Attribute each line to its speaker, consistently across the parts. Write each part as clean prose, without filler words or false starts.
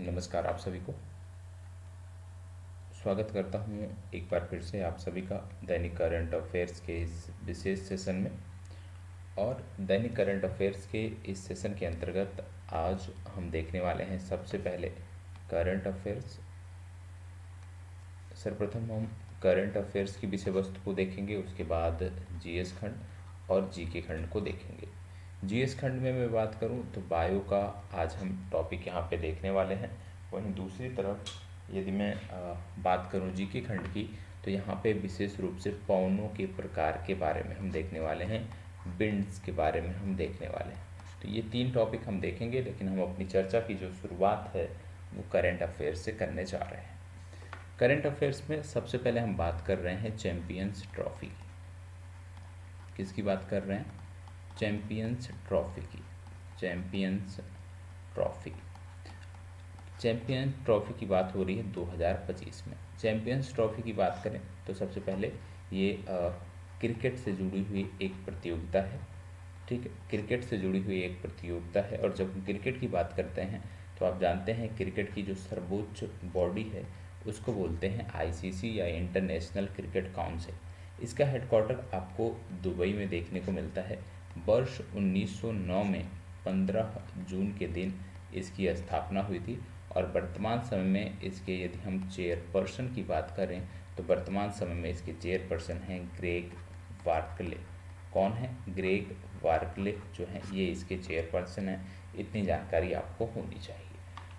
Speaker 1: नमस्कार आप सभी को। स्वागत करता हूँ एक बार फिर से आप सभी का दैनिक करंट अफेयर्स के इस विशेष सेशन में। और दैनिक करंट अफेयर्स के इस सेशन के अंतर्गत आज हम देखने वाले हैं सबसे पहले करंट अफेयर्स। सर्वप्रथम हम करंट अफेयर्स की विषय वस्तु को देखेंगे, उसके बाद जीएस खंड और जीके खंड को देखेंगे। जीएस खंड में मैं बात करूं तो बायो का आज हम टॉपिक यहाँ पे देखने वाले हैं। वहीं दूसरी तरफ यदि मैं बात करूं जीके खंड की, तो यहाँ पे विशेष रूप से पौनों के प्रकार के बारे में हम देखने वाले हैं, विंड्स के बारे में हम देखने वाले हैं। तो ये तीन टॉपिक हम देखेंगे, लेकिन हम अपनी चर्चा की जो शुरुआत है वो करंट अफेयर्स से करने जा रहे हैं। करंट अफेयर्स में सबसे पहले हम बात कर रहे हैं चैंपियंस ट्रॉफी की। किसकी बात कर रहे हैं? चैंपियंस ट्रॉफी की। चैंपियंस ट्रॉफी चैंपियंस ट्रॉफी की बात हो रही है 2025 में। चैंपियंस ट्रॉफी की बात करें तो सबसे पहले ये क्रिकेट से जुड़ी हुई एक प्रतियोगिता है। ठीक है, क्रिकेट से जुड़ी हुई एक प्रतियोगिता है। और जब हम क्रिकेट की बात करते हैं तो आप जानते हैं क्रिकेट की जो सर्वोच्च बॉडी है उसको बोलते हैं आईसीसी या इंटरनेशनल क्रिकेट काउंसिल। इसका हेडक्वार्टर आपको दुबई में देखने को मिलता है। वर्ष 1909 में 15 जून के दिन इसकी स्थापना हुई थी। और वर्तमान समय में इसके यदि हम चेयरपर्सन की बात करें तो वर्तमान समय में इसके चेयरपर्सन हैं ग्रेग वार्कले। कौन है? ग्रेग वार्कले जो हैं ये इसके चेयरपर्सन हैं। इतनी जानकारी आपको होनी चाहिए।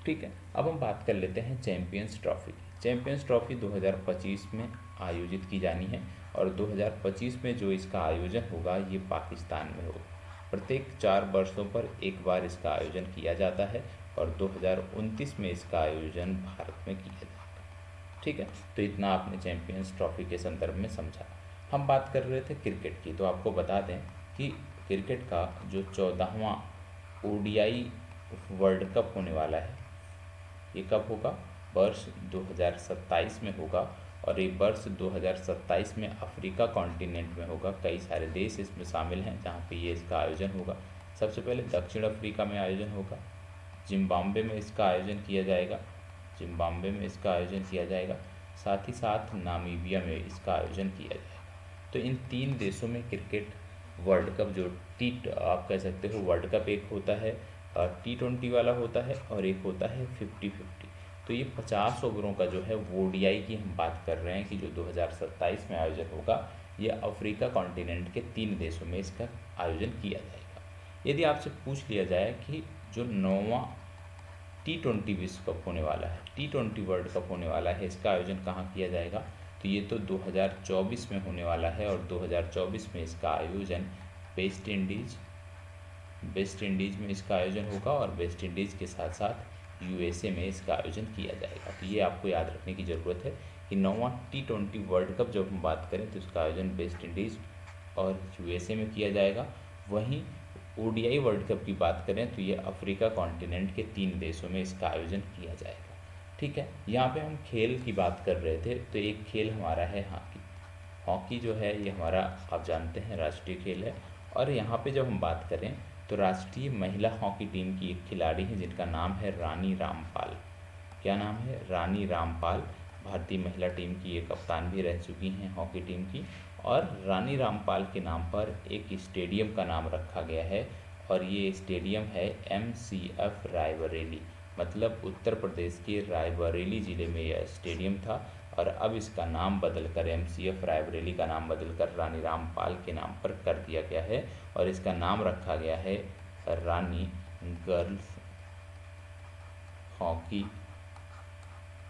Speaker 1: ठीक है, अब हम बात कर लेते हैं चैंपियंस ट्रॉफी की। चैंपियंस ट्रॉफी 2025 में आयोजित की जानी है। और 2025 में जो इसका आयोजन होगा ये पाकिस्तान में होगा। प्रत्येक 4 वर्षों पर एक बार इसका आयोजन किया जाता है और 2029 में इसका आयोजन भारत में किया जाएगा। ठीक है, तो इतना आपने चैंपियंस ट्रॉफी के संदर्भ में समझा। हम बात कर रहे थे क्रिकेट की, तो आपको बता दें कि क्रिकेट का जो 14वां ओडीआई वर्ल्ड कप होने वाला है ये कब होगा? वर्ष 2027 में होगा। और ये वर्ष 2027 में अफ्रीका कॉन्टिनेंट में होगा। कई सारे देश इसमें शामिल हैं जहाँ पे ये इसका आयोजन होगा। सबसे पहले दक्षिण अफ्रीका में आयोजन होगा, जिम्बाब्वे में इसका आयोजन किया जाएगा, जिम्बाब्वे में इसका आयोजन किया जाएगा, साथ ही साथ नामीबिया में इसका आयोजन किया जाएगा। तो इन 3 देशों में क्रिकेट वर्ल्ड कप जो आप कह सकते हो वर्ल्ड कप, एक होता है T20 वाला होता है और एक होता है 50-50। तो ये 50 ओवरों का जो है ओडीआई की हम बात कर रहे हैं कि जो 2027 में आयोजन होगा, ये अफ्रीका कॉन्टिनेंट के 3 देशों में इसका आयोजन किया जाएगा। यदि आपसे पूछ लिया जाए कि जो 9वां T20 विश्व कप होने वाला है, T20 वर्ल्ड कप होने वाला है, इसका आयोजन कहाँ किया जाएगा? तो ये तो 2024 में होने वाला है। और 2024 में इसका आयोजन वेस्ट इंडीज़ में इसका आयोजन होगा। और वेस्ट इंडीज़ के साथ साथ यूएसए में इसका आयोजन किया जाएगा। तो ये आपको याद रखने की ज़रूरत है कि 9वां T20 वर्ल्ड कप जब हम बात करें तो इसका आयोजन वेस्ट इंडीज़ और यूएसए में किया जाएगा। वहीं ओडीआई वर्ल्ड कप की बात करें तो ये अफ्रीका कॉन्टिनेंट के 3 देशों में इसका आयोजन किया जाएगा। ठीक है, यहाँ पे हम खेल की बात कर रहे थे, तो एक खेल हमारा है हॉकी। हॉकी जो है ये हमारा आप जानते हैं राष्ट्रीय खेल है। और यहाँ पे जब हम बात करें तो राष्ट्रीय महिला हॉकी टीम की एक खिलाड़ी है जिनका नाम है रानी रामपाल। क्या नाम है? रानी रामपाल। भारतीय महिला टीम की ये कप्तान भी रह चुकी हैं हॉकी टीम की। और रानी रामपाल के नाम पर एक स्टेडियम का नाम रखा गया है। और ये स्टेडियम है MCF रायबरेली, मतलब उत्तर प्रदेश के रायबरेली ज़िले में यह स्टेडियम था। और अब इसका नाम बदलकर MCF रायबरेली का नाम बदलकर रानी रामपाल के नाम पर कर दिया गया है। और इसका नाम रखा गया है रानी गर्ल्स हॉकी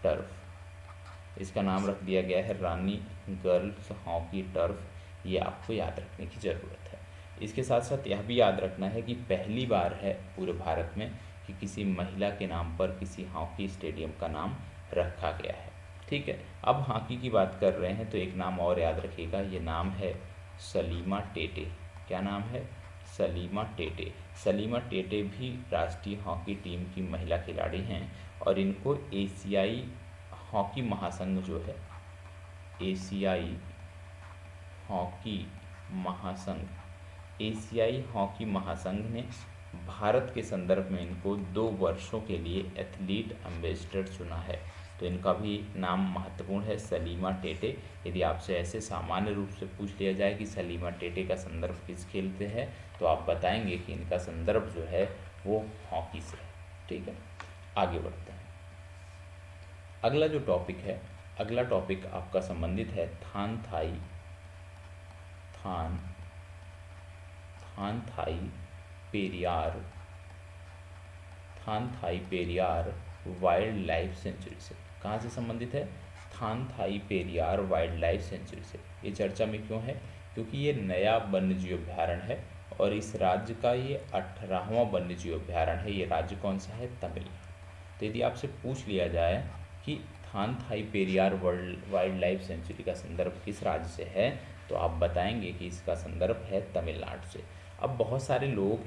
Speaker 1: टर्फ। इसका नाम रख दिया गया है रानी गर्ल्स हॉकी टर्फ। ये आपको याद रखने की ज़रूरत है। इसके साथ साथ यह भी याद रखना है कि पहली बार है पूरे भारत में कि किसी महिला के नाम पर किसी हॉकी स्टेडियम का नाम रखा गया है। ठीक है, अब हॉकी की बात कर रहे हैं तो एक नाम और याद रखिएगा, ये नाम है सलीमा टेटे। क्या नाम है? सलीमा टेटे। सलीमा टेटे भी राष्ट्रीय हॉकी टीम की महिला खिलाड़ी हैं। और इनको एशियाई हॉकी महासंघ जो है, एशियाई हॉकी महासंघ, एशियाई हॉकी महासंघ ने भारत के संदर्भ में इनको 2 वर्षों के लिए एथलीट एम्बेसडर चुना है। तो इनका भी नाम महत्वपूर्ण है, सलीमा टेटे। यदि आपसे ऐसे सामान्य रूप से पूछ लिया जाए कि सलीमा टेटे का संदर्भ किस खेल से है, तो आप बताएंगे कि इनका संदर्भ जो है वो हॉकी से है। ठीक है, आगे बढ़ते हैं। अगला जो टॉपिक है, अगला टॉपिक आपका संबंधित है Thanthai Periyar Thanthai Periyar wildlife sanctuary से। कहाँ से संबंधित है? Thanthai Periyar wildlife sanctuary से। ये चर्चा में क्यों है? क्योंकि ये नया वन्यजीव अभ्यारण्य है और इस राज्य का ये 18वां वन्यजीव अभ्यारण्य है। ये राज्य कौन सा है? तमिलनाडु। तो यदि आपसे पूछ लिया जाए कि Thanthai Periyar wildlife sanctuary का संदर्भ किस राज्य से है, तो आप बताएंगे कि इसका संदर्भ है तमिलनाडु से। अब बहुत सारे लोग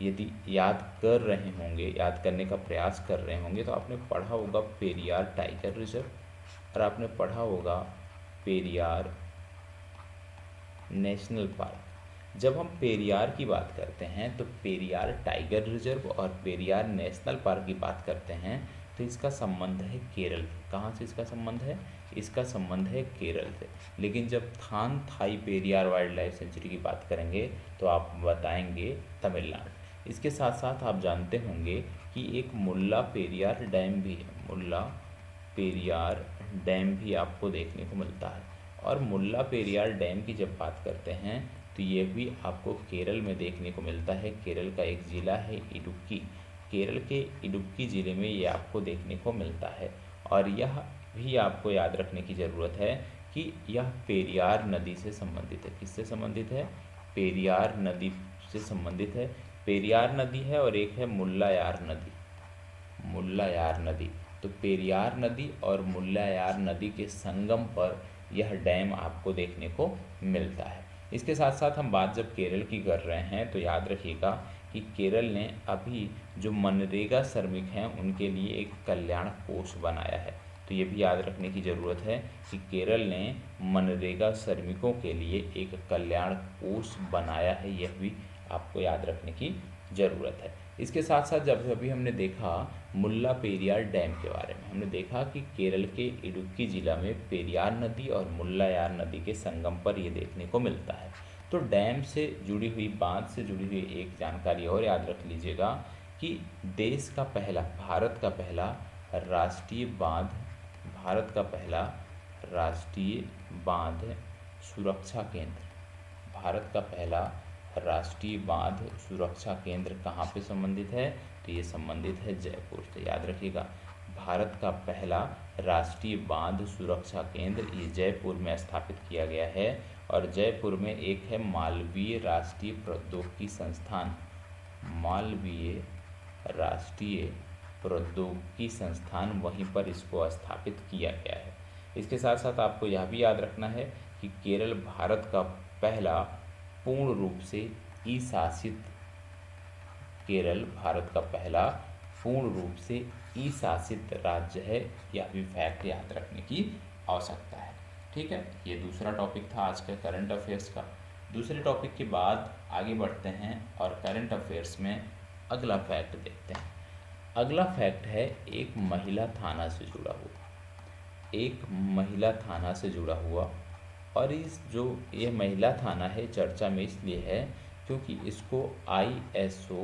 Speaker 1: यदि याद कर रहे होंगे, याद करने का प्रयास कर रहे होंगे, तो आपने पढ़ा होगा पेरियार टाइगर रिजर्व और आपने पढ़ा होगा पेरियार नेशनल पार्क। जब हम पेरियार की बात करते हैं तो पेरियार टाइगर रिजर्व और पेरियार नेशनल पार्क की बात करते हैं तो इसका संबंध है केरल से। कहाँ से इसका संबंध है? इसका संबंध है केरल से। लेकिन जब Thanthai Periyar wildlife sanctuary की बात करेंगे तो आप बताएंगे तमिलनाडु। इसके साथ साथ आप जानते होंगे कि एक मुल्ला पेरियार डैम भी है। मुल्ला पेरियार डैम भी आपको देखने को मिलता है। और मुल्ला पेरियार डैम की जब बात करते हैं तो ये भी आपको केरल में देखने को मिलता है। केरल का एक ज़िला है इडुक्की। केरल के इडुक्की ज़िले में ये आपको देखने को मिलता है। और यह भी आपको याद रखने की ज़रूरत है कि यह पेरियार नदी से संबंधित है। किससे संबंधित है? पेरियार नदी से संबंधित है। पेरियार नदी है और एक है मुल्लायार नदी। मुल्लायार नदी, तो पेरियार नदी और मुल्लायार नदी के संगम पर यह डैम आपको देखने को मिलता है। इसके साथ साथ हम बात जब केरल की कर रहे हैं तो याद रखिएगा कि केरल ने अभी जो मनरेगा श्रमिक हैं उनके लिए एक कल्याण कोष बनाया है। तो ये भी याद रखने की ज़रूरत है कि केरल ने मनरेगा श्रमिकों के लिए एक कल्याण कोष बनाया है। यह भी आपको याद रखने की ज़रूरत है। इसके साथ साथ जब अभी हमने देखा मुल्ला पेरियार डैम के बारे में, हमने देखा कि केरल के इडुक्की जिला में पेरियार नदी और मुल्लायार नदी के संगम पर ये देखने को मिलता है। तो डैम से जुड़ी हुई, बांध से जुड़ी हुई एक जानकारी और याद रख लीजिएगा कि देश का पहला, भारत का पहला राष्ट्रीय बांध, भारत का पहला राष्ट्रीय बांध सुरक्षा केंद्र, भारत का पहला राष्ट्रीय बांध सुरक्षा केंद्र कहाँ पे संबंधित है? तो ये संबंधित है जयपुर से। याद रखिएगा, भारत का पहला राष्ट्रीय बांध सुरक्षा केंद्र ये जयपुर में स्थापित किया गया है। और जयपुर में एक है मालवीय राष्ट्रीय प्रौद्योगिकी संस्थान, मालवीय राष्ट्रीय प्रौद्योगिकी संस्थान, वहीं पर इसको स्थापित किया गया है। इसके साथ साथ आपको यह भी याद रखना है कि केरल भारत का पहला पूर्ण रूप से ई शासित, केरल भारत का पहला पूर्ण रूप से ई शासित राज्य है। यह भी फैक्ट याद रखने की आवश्यकता है। ठीक है, ये दूसरा टॉपिक था आज के करंट अफेयर्स का। दूसरे टॉपिक के बाद आगे बढ़ते हैं और करंट अफेयर्स में अगला फैक्ट देखते हैं। अगला फैक्ट है एक महिला थाना से जुड़ा हुआ, एक महिला थाना से जुड़ा हुआ। और इस जो ये महिला थाना है चर्चा में इसलिए है क्योंकि इसको ISO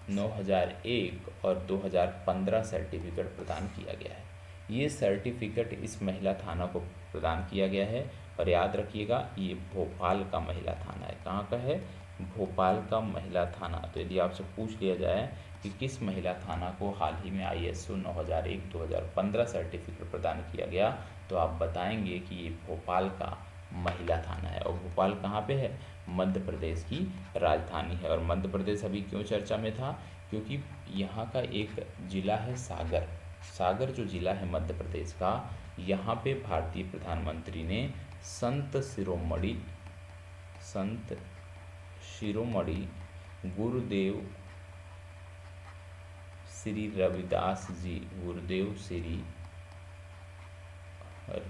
Speaker 1: 9001 और 2015 सर्टिफिकेट प्रदान किया गया है। ये सर्टिफिकेट इस महिला थाना को प्रदान किया गया है। और याद रखिएगा ये भोपाल का महिला थाना है। कहाँ का है? भोपाल का महिला थाना। तो यदि आपसे पूछ लिया जाए कि किस महिला थाना को हाल ही में ISO 9001-2015 सर्टिफिकेट प्रदान किया गया, तो आप बताएंगे कि ये भोपाल का महिला थाना है। और भोपाल कहाँ पे है? मध्य प्रदेश की राजधानी है। और मध्य प्रदेश अभी क्यों चर्चा में था? क्योंकि यहाँ का एक जिला है सागर। सागर जो जिला है मध्य प्रदेश का, यहाँ पे भारतीय प्रधानमंत्री ने संत शिरोमणि गुरुदेव श्री रविदास जी, गुरुदेव श्री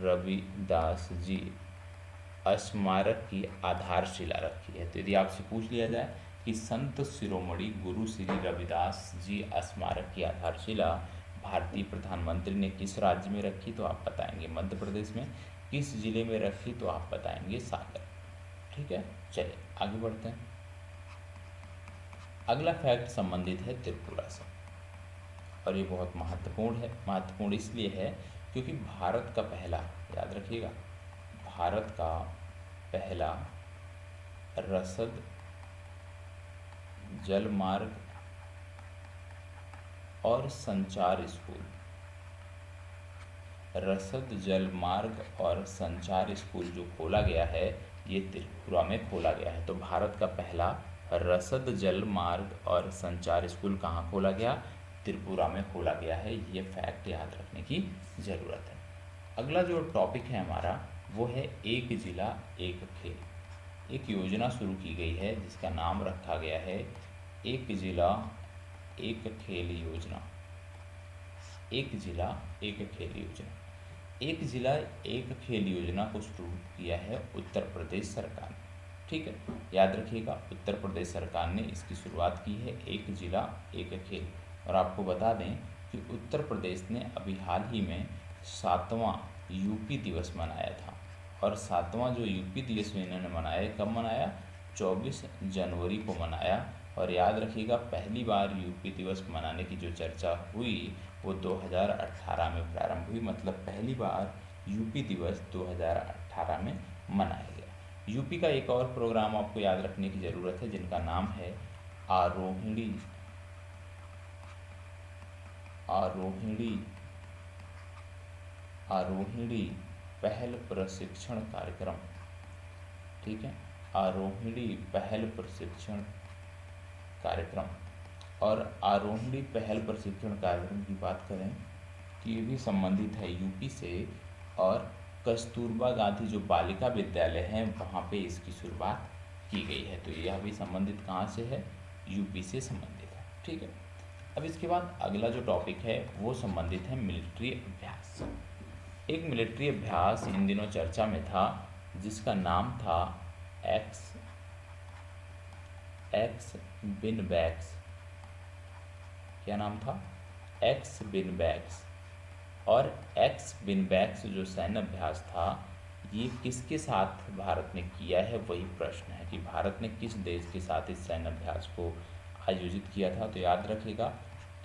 Speaker 1: रविदास जी स्मारक की आधारशिला रखी है। तो यदि आपसे पूछ लिया जाए कि संत शिरोमणि गुरु श्री रविदास जी स्मारक की आधारशिला भारतीय प्रधानमंत्री ने किस राज्य में रखी, तो आप बताएंगे मध्य प्रदेश में। किस जिले में रखी, तो आप बताएंगे सागर। ठीक है, चलिए आगे बढ़ते हैं। अगला फैक्ट संबंधित है त्रिपुरा से, और ये बहुत महत्वपूर्ण है। महत्वपूर्ण इसलिए है क्योंकि भारत का पहला, याद रखिएगा, भारत का पहला रसद जल मार्ग और संचार स्कूल, रसद जल मार्ग और संचार स्कूल जो खोला गया है, ये त्रिपुरा में खोला गया है। तो भारत का पहला रसद जल मार्ग और संचार स्कूल कहाँ खोला गया, त्रिपुरा में खोला गया है। ये फैक्ट याद रखने की ज़रूरत है। अगला जो टॉपिक है हमारा वो है एक जिला एक खेल। एक योजना शुरू की गई है जिसका नाम रखा गया है एक जिला एक खेल योजना। एक जिला एक खेल योजना, एक जिला एक खेल योजना को शुरू किया है उत्तर प्रदेश सरकार ने। ठीक है, याद रखिएगा, उत्तर प्रदेश सरकार ने इसकी शुरुआत की है, एक जिला एक खेल। और आपको बता दें कि उत्तर प्रदेश ने अभी हाल ही में 7वां यूपी दिवस मनाया था। और 7वां जो यूपी दिवस में इन्होंने मनाया, कब मनाया, 24 जनवरी को मनाया। और याद रखिएगा, पहली बार यूपी दिवस मनाने की जो चर्चा हुई वो 2018 में प्रारंभ हुई। मतलब पहली बार यूपी दिवस 2018 में मनाया गया। यूपी का एक और प्रोग्राम आपको याद रखने की ज़रूरत है जिनका नाम है आरोहिणी आरोहिणी पहल प्रशिक्षण कार्यक्रम। ठीक है, आरोहिणी पहल प्रशिक्षण कार्यक्रम। और आरोहिणी पहल प्रशिक्षण कार्यक्रम की बात करें तो ये भी संबंधित है यूपी से। और कस्तूरबा गांधी जो बालिका विद्यालय है वहाँ पे इसकी शुरुआत की गई है। तो यह भी संबंधित कहाँ से है, यूपी से संबंधित है। ठीक है, अब इसके बाद अगला जो टॉपिक है वो संबंधित है मिलिट्री अभ्यास। एक मिलिट्री अभ्यास इन दिनों चर्चा में था जिसका नाम था एक्स बिन बैग्स। क्या नाम था, एक्स बिन बैग्स। और एक्स बिन बैग्स जो सैन्य अभ्यास था ये किसके साथ भारत ने किया है, वही प्रश्न है कि भारत ने किस देश के साथ इस सैन्य अभ्यास को आयोजित किया था। तो याद रखिएगा,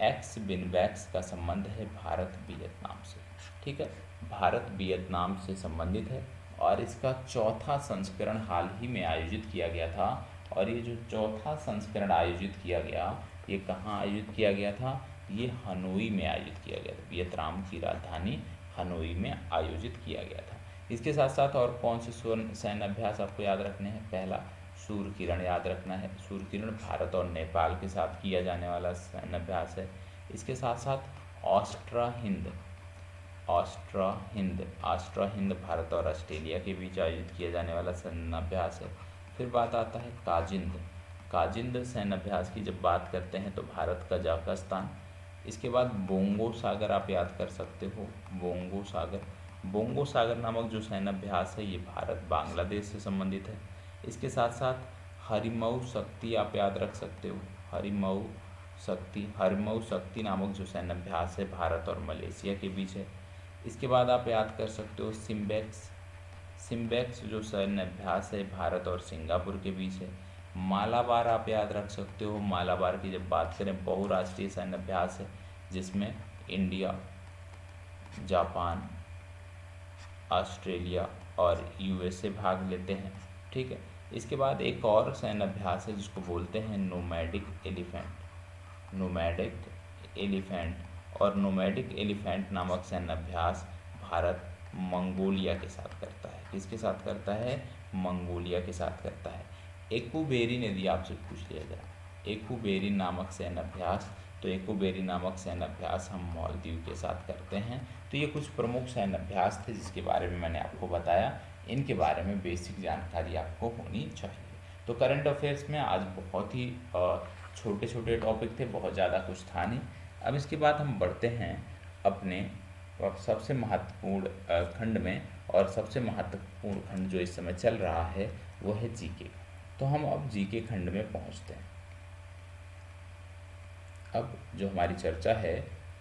Speaker 1: एक्स बिन बैग्स का संबंध है भारत वियतनाम से। ठीक है, भारत वियतनाम से संबंधित है। और इसका चौथा संस्करण हाल ही में आयोजित किया गया था। और ये जो चौथा संस्करण आयोजित किया गया, ये कहाँ आयोजित किया गया था, ये हनोई में आयोजित किया गया था। वियतनाम की राजधानी हनोई में आयोजित किया गया था। इसके साथ साथ और कौन से सैन्य अभ्यास आपको याद रखने हैं, पहला सूर्य किरण याद रखना है। सूर्य किरण भारत और नेपाल के साथ किया जाने वाला सैन्य अभ्यास है। इसके साथ साथ ऑस्ट्रा हिंद भारत और ऑस्ट्रेलिया के बीच आयोजित किया जाने वाला सैन्य अभ्यास है। फिर बात आता है काजिंद सैन्य अभ्यास की जब बात करते हैं तो भारत कजाकिस्तान। इसके बाद बोंगो सागर आप याद कर सकते हो, बोंगो सागर नामक जो सैन्य अभ्यास है ये भारत बांग्लादेश से संबंधित है। इसके साथ साथ हरिमऊ शक्ति आप याद रख सकते हो, हरिमऊ शक्ति नामक जो सैन्य अभ्यास है भारत और मलेशिया के बीच है। इसके बाद आप याद कर सकते हो सिम्बेक्स जो सैन्य अभ्यास है भारत और सिंगापुर के बीच है। मालाबार आप याद रख सकते हो, मालाबार की जब बात करें बहुराष्ट्रीय सैन्य अभ्यास है जिसमें इंडिया, जापान, ऑस्ट्रेलिया और यूएसए भाग लेते हैं। ठीक है, इसके बाद एक और सैन्य अभ्यास है जिसको बोलते हैं नोमैडिक एलिफेंट नामक सैन्य अभ्यास भारत मंगोलिया के साथ करता है। किसके साथ करता है, मंगोलिया के साथ करता है। एकुबेरिन यदि आपसे पूछ लिया जाए एकुबेरिन नामक सैन्य अभ्यास, तो एकुबेरिन नामक सैन्य अभ्यास हम मालदीव के साथ करते हैं। तो ये कुछ प्रमुख सैन्य अभ्यास थे जिसके बारे में मैंने आपको बताया। इनके बारे में बेसिक जानकारी आपको होनी चाहिए। तो करंट अफेयर्स में आज बहुत ही छोटे छोटे टॉपिक थे, बहुत ज़्यादा कुछ था नहीं। अब इसके बाद हम बढ़ते हैं अपने तो अब सबसे महत्वपूर्ण खंड में, और सबसे महत्वपूर्ण खंड जो इस समय चल रहा है वो है जीके। तो हम अब जीके खंड में पहुंचते हैं। अब जो हमारी चर्चा है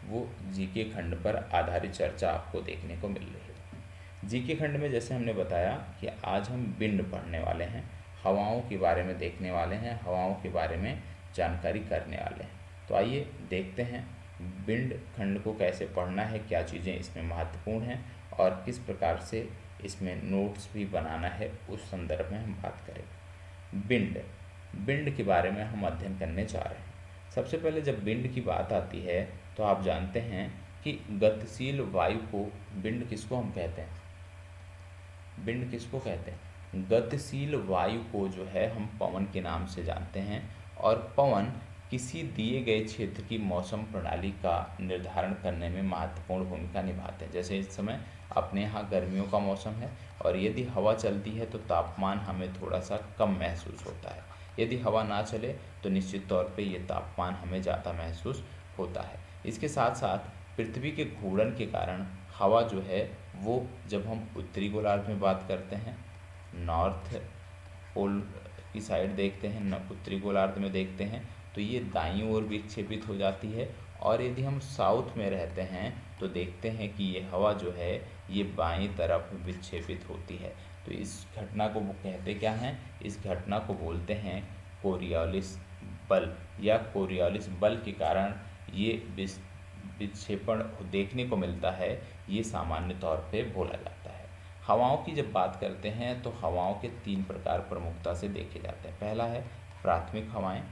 Speaker 1: वो जीके खंड पर आधारित चर्चा आपको देखने को मिल रही है। जीके खंड में जैसे हमने बताया कि आज हम बिंड पढ़ने वाले हैं, हवाओं के बारे में देखने वाले हैं, हवाओं के बारे में जानकारी करने वाले हैं। तो आइए देखते हैं बिंड खंड को कैसे पढ़ना है, क्या चीज़ें इसमें महत्वपूर्ण हैं और किस प्रकार से इसमें नोट्स भी बनाना है, उस संदर्भ में हम बात करेंगे। बिंड के बारे में हम अध्ययन करने जा रहे हैं। सबसे पहले जब बिंड की बात आती है तो आप जानते हैं कि गतिशील वायु को बिंड किसको हम कहते हैं? बिंड किसको कहते हैं? गतिशील वायु को जो है हम पवन के नाम से जानते हैं, और पवन किसी दिए गए क्षेत्र की मौसम प्रणाली का निर्धारण करने में महत्वपूर्ण भूमिका निभाते हैं। जैसे इस समय अपने यहाँ गर्मियों का मौसम है, और यदि हवा चलती है तो तापमान हमें थोड़ा सा कम महसूस होता है। यदि हवा ना चले तो निश्चित तौर पे ये तापमान हमें ज़्यादा महसूस होता है। इसके साथ साथ पृथ्वी के घूर्णन के कारण हवा जो है वो, जब हम उत्तरी गोलार्ध में बात करते हैं, नॉर्थ पोल की साइड देखते हैं, न उत्तरी गोलार्ध में देखते हैं, तो ये दाईं ओर विक्षेपित हो जाती है, और यदि हम साउथ में रहते हैं तो देखते हैं कि ये हवा जो है ये बाईं तरफ विक्षेपित होती है। तो इस घटना को वो कहते क्या हैं? इस घटना को बोलते हैं कोरियोलिस बल, या कोरियोलिस बल के कारण ये विक्षेपण देखने को मिलता है, ये सामान्य तौर पे बोला जाता है। हवाओं की जब बात करते हैं तो हवाओं के 3 प्रकार प्रमुखता से देखे जाते हैं। पहला है प्राथमिक हवाएं।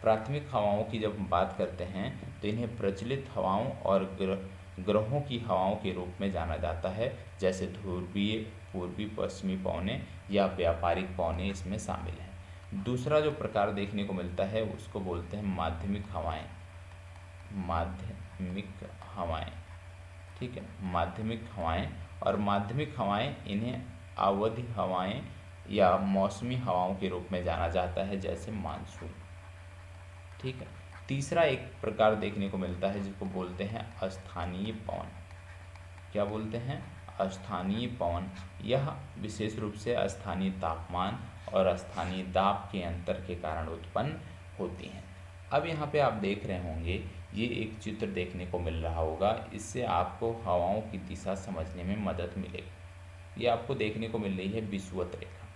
Speaker 1: प्राथमिक हवाओं की जब हम बात करते हैं तो इन्हें प्रचलित हवाओं और ग्रहों की हवाओं के रूप में जाना जाता है, जैसे ध्रुवीय, पूर्वी पश्चिमी पवने या व्यापारिक पवने इसमें शामिल हैं। दूसरा जो प्रकार देखने को मिलता है उसको बोलते हैं माध्यमिक हवाएं। ठीक है, माध्यमिक हवाएं। और माध्यमिक हवाएं, इन्हें अवधि हवाएं या मौसमी हवाओं के रूप में जाना जाता है, जैसे मानसून। ठीक है। तीसरा एक प्रकार देखने को मिलता है जिसको बोलते हैं अस्थानीय पवन। क्या बोलते हैं? अस्थानीय पवन। यह विशेष रूप से स्थानीय तापमान और स्थानीय दाब के अंतर के कारण उत्पन्न होती हैं। अब यहाँ पे आप देख रहे होंगे, ये एक चित्र देखने को मिल रहा होगा, इससे आपको हवाओं की दिशा समझने में मदद मिलेगी। ये आपको देखने को मिल रही है विषुवत रेखा।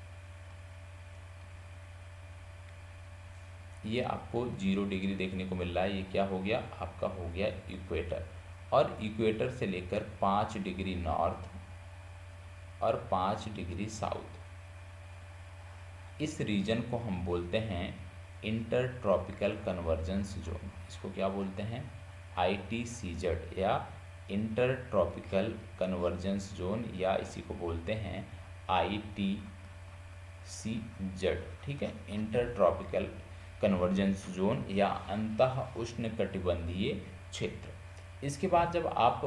Speaker 1: ये आपको 0 डिग्री देखने को मिल रहा है। ये क्या हो गया? आपका हो गया इक्वेटर, और इक्वेटर से लेकर 5 डिग्री नॉर्थ और 5 डिग्री साउथ, इस रीजन को हम बोलते हैं इंटर ट्रॉपिकल कन्वर्जेंस जोन। इसको क्या बोलते हैं? ITCZ, या इंटर ट्रॉपिकल कन्वर्जेंस जोन, या इसी को बोलते हैं ITCZ। ठीक है, इंटर ट्रॉपिकल कन्वर्जेंस जोन या अंतः उष्णकटिबंधीय क्षेत्र। इसके बाद जब आप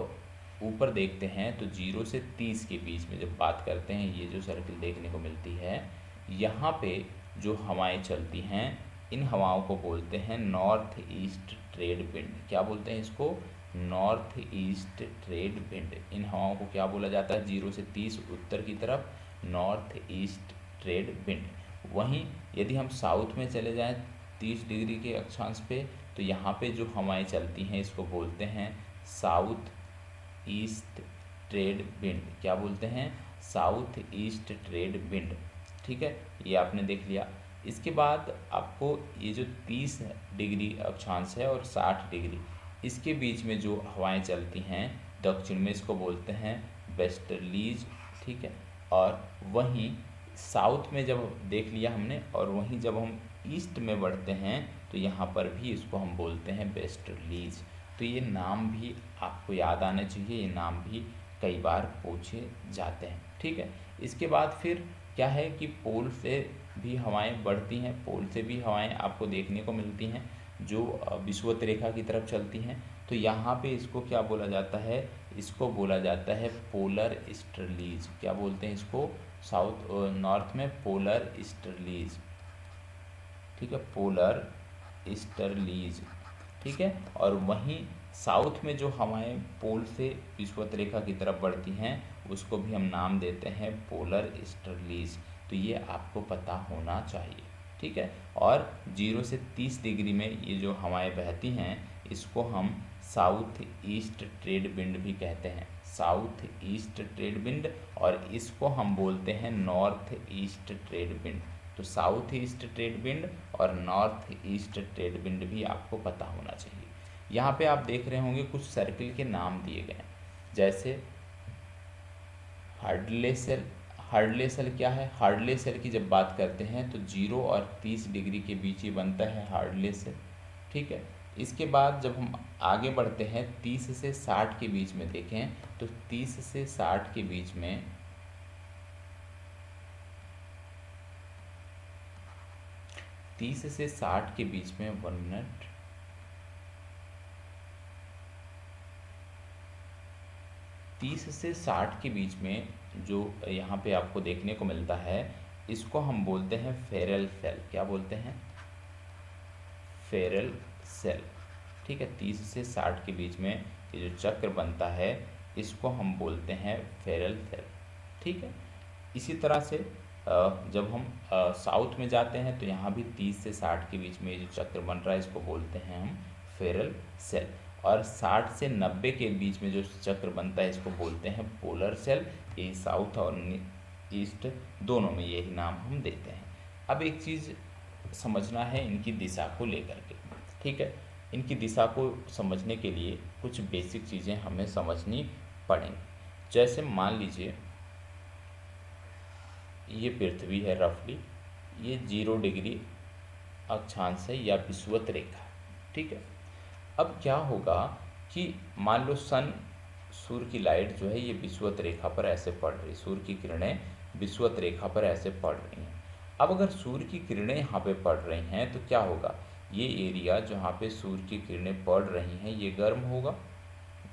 Speaker 1: ऊपर देखते हैं तो 0 से 30 के बीच में जब बात करते हैं, ये जो सर्किल देखने को मिलती है, यहाँ पे जो हवाएं चलती हैं, इन हवाओं को बोलते हैं नॉर्थ ईस्ट ट्रेड विंड। क्या बोलते हैं इसको? North east trade wind. इन हवाओं को क्या बोला जाता है? 0 से 30 उत्तर की तरफ नॉर्थ ईस्ट ट्रेड विंड। वहीं यदि हम साउथ में चले जाएं 30 डिग्री के अक्षांश पे, तो यहाँ पे जो हवाएं चलती हैं इसको बोलते हैं साउथ ईस्ट ट्रेड विंड। क्या बोलते हैं? South east trade wind. ठीक है, ये आपने देख लिया। इसके बाद आपको ये जो 30 डिग्री अक्षांश है और 60 डिग्री, इसके बीच में जो हवाएं चलती हैं दक्षिण में, इसको बोलते हैं वेस्टर्लीज। ठीक है, और वहीं साउथ में जब देख लिया हमने, और वहीं जब हम ईस्ट में बढ़ते हैं तो यहाँ पर भी इसको हम बोलते हैं वेस्टर्लीज। तो ये नाम भी आपको याद आने चाहिए, ये नाम भी कई बार पूछे जाते हैं। ठीक है, इसके बाद फिर क्या है कि पोल से भी हवाएं बढ़ती हैं, पोल से भी हवाएं आपको देखने को मिलती हैं जो विषुवत रेखा की तरफ चलती हैं। तो यहाँ पे इसको क्या बोला जाता है? इसको बोला जाता है पोलर ईस्टर्लीज। क्या बोलते हैं इसको? साउथ नॉर्थ में पोलर ईस्टर्लीज। ठीक है, पोलर ईस्टर्लीज। ठीक है। और वहीं साउथ में जो हवाएं पोल से विषुवत रेखा की तरफ बढ़ती हैं उसको भी हम नाम देते हैं पोलर ईस्टर्लीज। तो ये आपको पता होना चाहिए, ठीक है। और 0 से 30 डिग्री में ये जो हवाएं बहती हैं इसको हम साउथ ईस्ट ट्रेड विंड भी कहते हैं, साउथ ईस्ट ट्रेड विंड, और इसको हम बोलते हैं नॉर्थ ईस्ट ट्रेड विंड। तो साउथ ईस्ट ट्रेड विंड और नॉर्थ ईस्ट ट्रेड विंड भी आपको पता होना चाहिए। यहाँ पे आप देख रहे होंगे कुछ सर्किल के नाम दिए गए हैं, जैसे हार्डले सेल। हार्डले सेल क्या है? हार्डले सेल की जब बात करते हैं तो 0 और 30 डिग्री के बीच ही बनता है हार्डले सेल, ठीक है। इसके बाद जब हम आगे बढ़ते हैं 30 से 60 के बीच में देखें तो 30 से 60 के बीच में 30 से 60 के बीच में 1 मिनट, 30 से 60 के बीच में जो यहाँ पे आपको देखने को मिलता है इसको हम बोलते हैं फेरल सेल। क्या बोलते हैं? फेरल सेल, ठीक है। 30 से 60 के बीच में ये जो चक्र बनता है इसको हम बोलते हैं फेरल सेल, ठीक है। इसी तरह से जब हम साउथ में जाते हैं तो यहाँ भी 30 से 60 के बीच में ये जो चक्र बन रहा है इसको बोलते हैं हम फेरल सेल। और 60 से 90 के बीच में जो चक्र बनता है इसको बोलते हैं पोलर सेल। ये साउथ और ईस्ट दोनों में यही नाम हम देते हैं। अब एक चीज़ समझना है इनकी दिशा को लेकर के, ठीक है। इनकी दिशा को समझने के लिए कुछ बेसिक चीज़ें हमें समझनी पड़ेंगी। जैसे मान लीजिए ये पृथ्वी है, रफली ये 0 डिग्री अक्षांश है या विषुवत रेखा, ठीक है। अब क्या होगा कि मान लो सूर्य की लाइट जो है ये विषुवत रेखा पर ऐसे पड़ रही, सूर्य की किरणें विषुवत रेखा पर ऐसे पड़ रही हैं। अब अगर सूर्य की किरणें यहाँ पे पड़ रही हैं तो क्या होगा, ये एरिया जहाँ पे सूर्य की किरणें पड़ रही हैं ये गर्म होगा,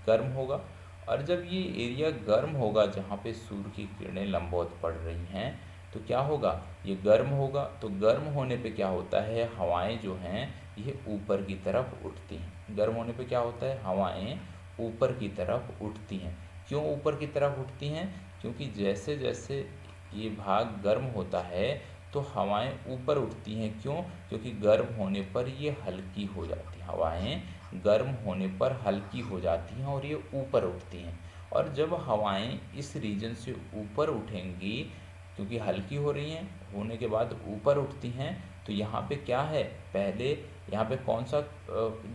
Speaker 1: गर्म होगा। और जब ये एरिया गर्म होगा जहाँ पे सूर्य की किरणें लंबवत पड़ रही हैं तो क्या होगा, ये गर्म होगा। तो गर्म होने पे क्या होता है, हवाएं जो हैं ये ऊपर की तरफ उठती हैं। गर्म होने पे क्या होता है, हवाएं ऊपर की तरफ उठती हैं। क्यों ऊपर की तरफ उठती हैं? क्योंकि जैसे जैसे ये भाग गर्म होता है तो हवाएं ऊपर उठती हैं। क्यों? क्योंकि गर्म होने पर ये हल्की हो जाती हैं, हवाएं गर्म होने पर हल्की हो जाती हैं और ये ऊपर उठती हैं। और जब हवाएं इस रीजन से ऊपर उठेंगी, क्योंकि हल्की हो रही हैं होने के बाद ऊपर उठती हैं, तो यहाँ पे क्या है, पहले यहाँ पे कौन सा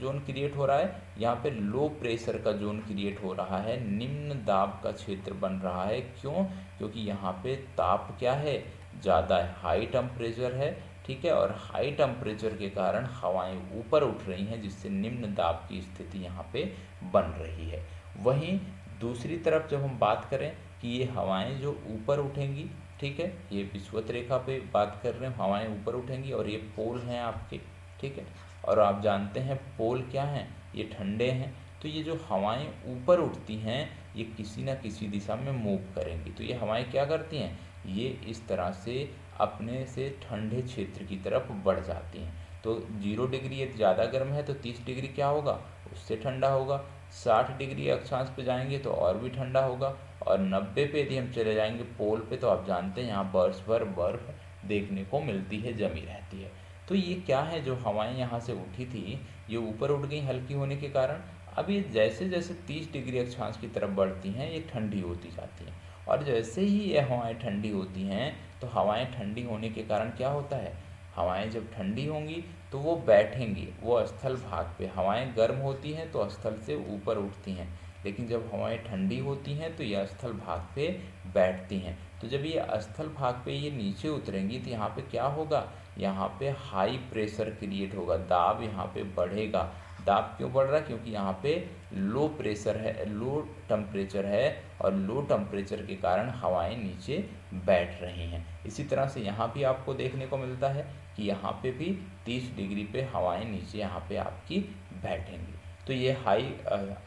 Speaker 1: जोन क्रिएट हो रहा है, यहाँ पे लो प्रेशर का जोन क्रिएट हो रहा है, निम्न दाब का क्षेत्र बन रहा है। क्यों? क्योंकि यहाँ पे ताप क्या है, ज़्यादा है, हाई टेम्परेचर है, ठीक है। और हाई टेम्परेचर के कारण हवाएं ऊपर उठ रही हैं जिससे निम्न दाब की स्थिति यहाँ पे बन रही है। वहीं दूसरी तरफ जब हम बात करें कि ये हवाएं जो ऊपर उठेंगी, ठीक है, ये विषुवत रेखा पे बात कर रहे हैं, हवाएं ऊपर उठेंगी और ये पोल हैं आपके, ठीक है। और आप जानते हैं पोल क्या हैं, ये ठंडे हैं। तो ये जो हवाएं ऊपर उठती हैं ये किसी न किसी दिशा में मूव करेंगी। तो ये हवाएं क्या करती हैं, ये इस तरह से अपने से ठंडे क्षेत्र की तरफ बढ़ जाती हैं। तो 0 डिग्री यदि ज़्यादा गर्म है तो 30 डिग्री क्या होगा, उससे ठंडा होगा। 60 डिग्री अक्षांश पे जाएंगे तो और भी ठंडा होगा। और 90 पे यदि हम चले जाएंगे पोल पे तो आप जानते हैं यहाँ बर्फ पर बर्फ देखने को मिलती है, जमी रहती है। तो ये क्या है, जो हवाएं यहाँ से उठी थी ये ऊपर उठ गई हल्की होने के कारण। अब ये जैसे जैसे 30 डिग्री अक्षांश की तरफ बढ़ती हैं ये ठंडी होती जाती हैं। और जैसे ही ये हवाएं ठंडी होती हैं तो हवाएं ठंडी होने के कारण क्या होता है, हवाएं जब ठंडी होंगी तो वो बैठेंगी, वो स्थल भाग पे। हवाएं गर्म होती हैं तो स्थल से ऊपर उठती हैं, लेकिन जब हवाएं ठंडी होती हैं तो ये स्थल भाग पे बैठती हैं। तो जब ये स्थल भाग पे ये नीचे उतरेंगी तो यहाँ पे क्या होगा, यहाँ पे हाई प्रेशर क्रिएट होगा, दाब यहाँ पे बढ़ेगा। दाब क्यों बढ़ रहा है, क्योंकि यहाँ पे लो प्रेशर है, लो टेम्परेचर है और लो टेम्परेचर के कारण हवाएं नीचे बैठ रही हैं। इसी तरह से यहाँ भी आपको देखने को मिलता है कि यहाँ पे भी 30 डिग्री पे हवाएं नीचे यहाँ पे आपकी बैठेंगी। तो ये हाई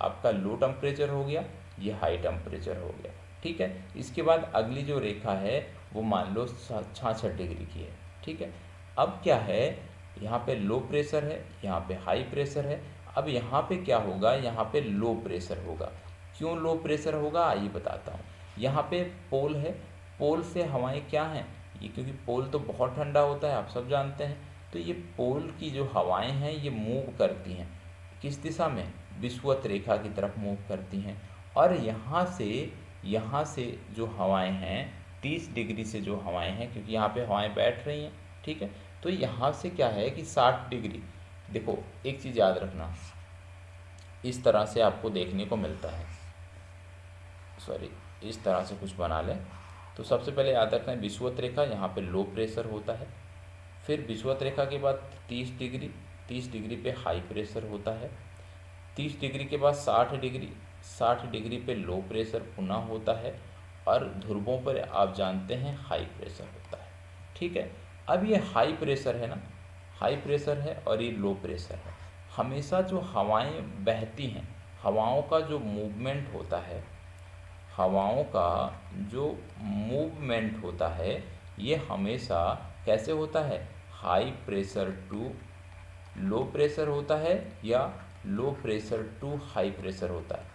Speaker 1: आपका लो टेम्परेचर हो गया, ये हाई टेम्परेचर हो गया, ठीक है। इसके बाद अगली जो रेखा है वो मान लो 66 डिग्री की है, ठीक है। अब क्या है, यहाँ पे लो प्रेशर है, यहाँ पे हाई प्रेशर है। अब यहाँ पे क्या होगा, यहाँ पे लो प्रेशर होगा। क्यों लो प्रेशर होगा आइए बताता हूँ। यहाँ पे पोल है, पोल से हवाएं क्या हैं, ये क्योंकि पोल तो बहुत ठंडा होता है आप सब जानते हैं, तो ये पोल की जो हवाएं हैं ये मूव करती हैं किस दिशा में, विषुवत रेखा की तरफ मूव करती हैं। और यहाँ से जो हवाएं हैं 30 डिग्री से जो हवाएं हैं, क्योंकि यहाँ पे हवाएं बैठ रही हैं, ठीक है, तो यहाँ से क्या है कि 60 डिग्री, देखो एक चीज़ याद रखना, इस तरह से आपको देखने को मिलता है, सॉरी इस तरह से कुछ बना लें। तो सबसे पहले याद रखना है विषुवत रेखा, यहाँ पे लो प्रेशर होता है, फिर विषुवत रेखा के बाद 30 डिग्री, 30 डिग्री पे हाई प्रेशर होता है, 30 डिग्री के बाद 60 डिग्री, 60 डिग्री पे लो प्रेशर पुनः होता है, और ध्रुवों पर आप जानते हैं हाई प्रेशर होता है, ठीक है। अब ये हाई प्रेशर है ना, हाई प्रेशर है और ये लो प्रेशर है। हमेशा जो हवाएं बहती हैं, हवाओं का जो मूवमेंट होता है, हवाओं का जो मूवमेंट होता है ये हमेशा कैसे होता है, high pressure to low pressure होता है या low pressure to high pressure होता है,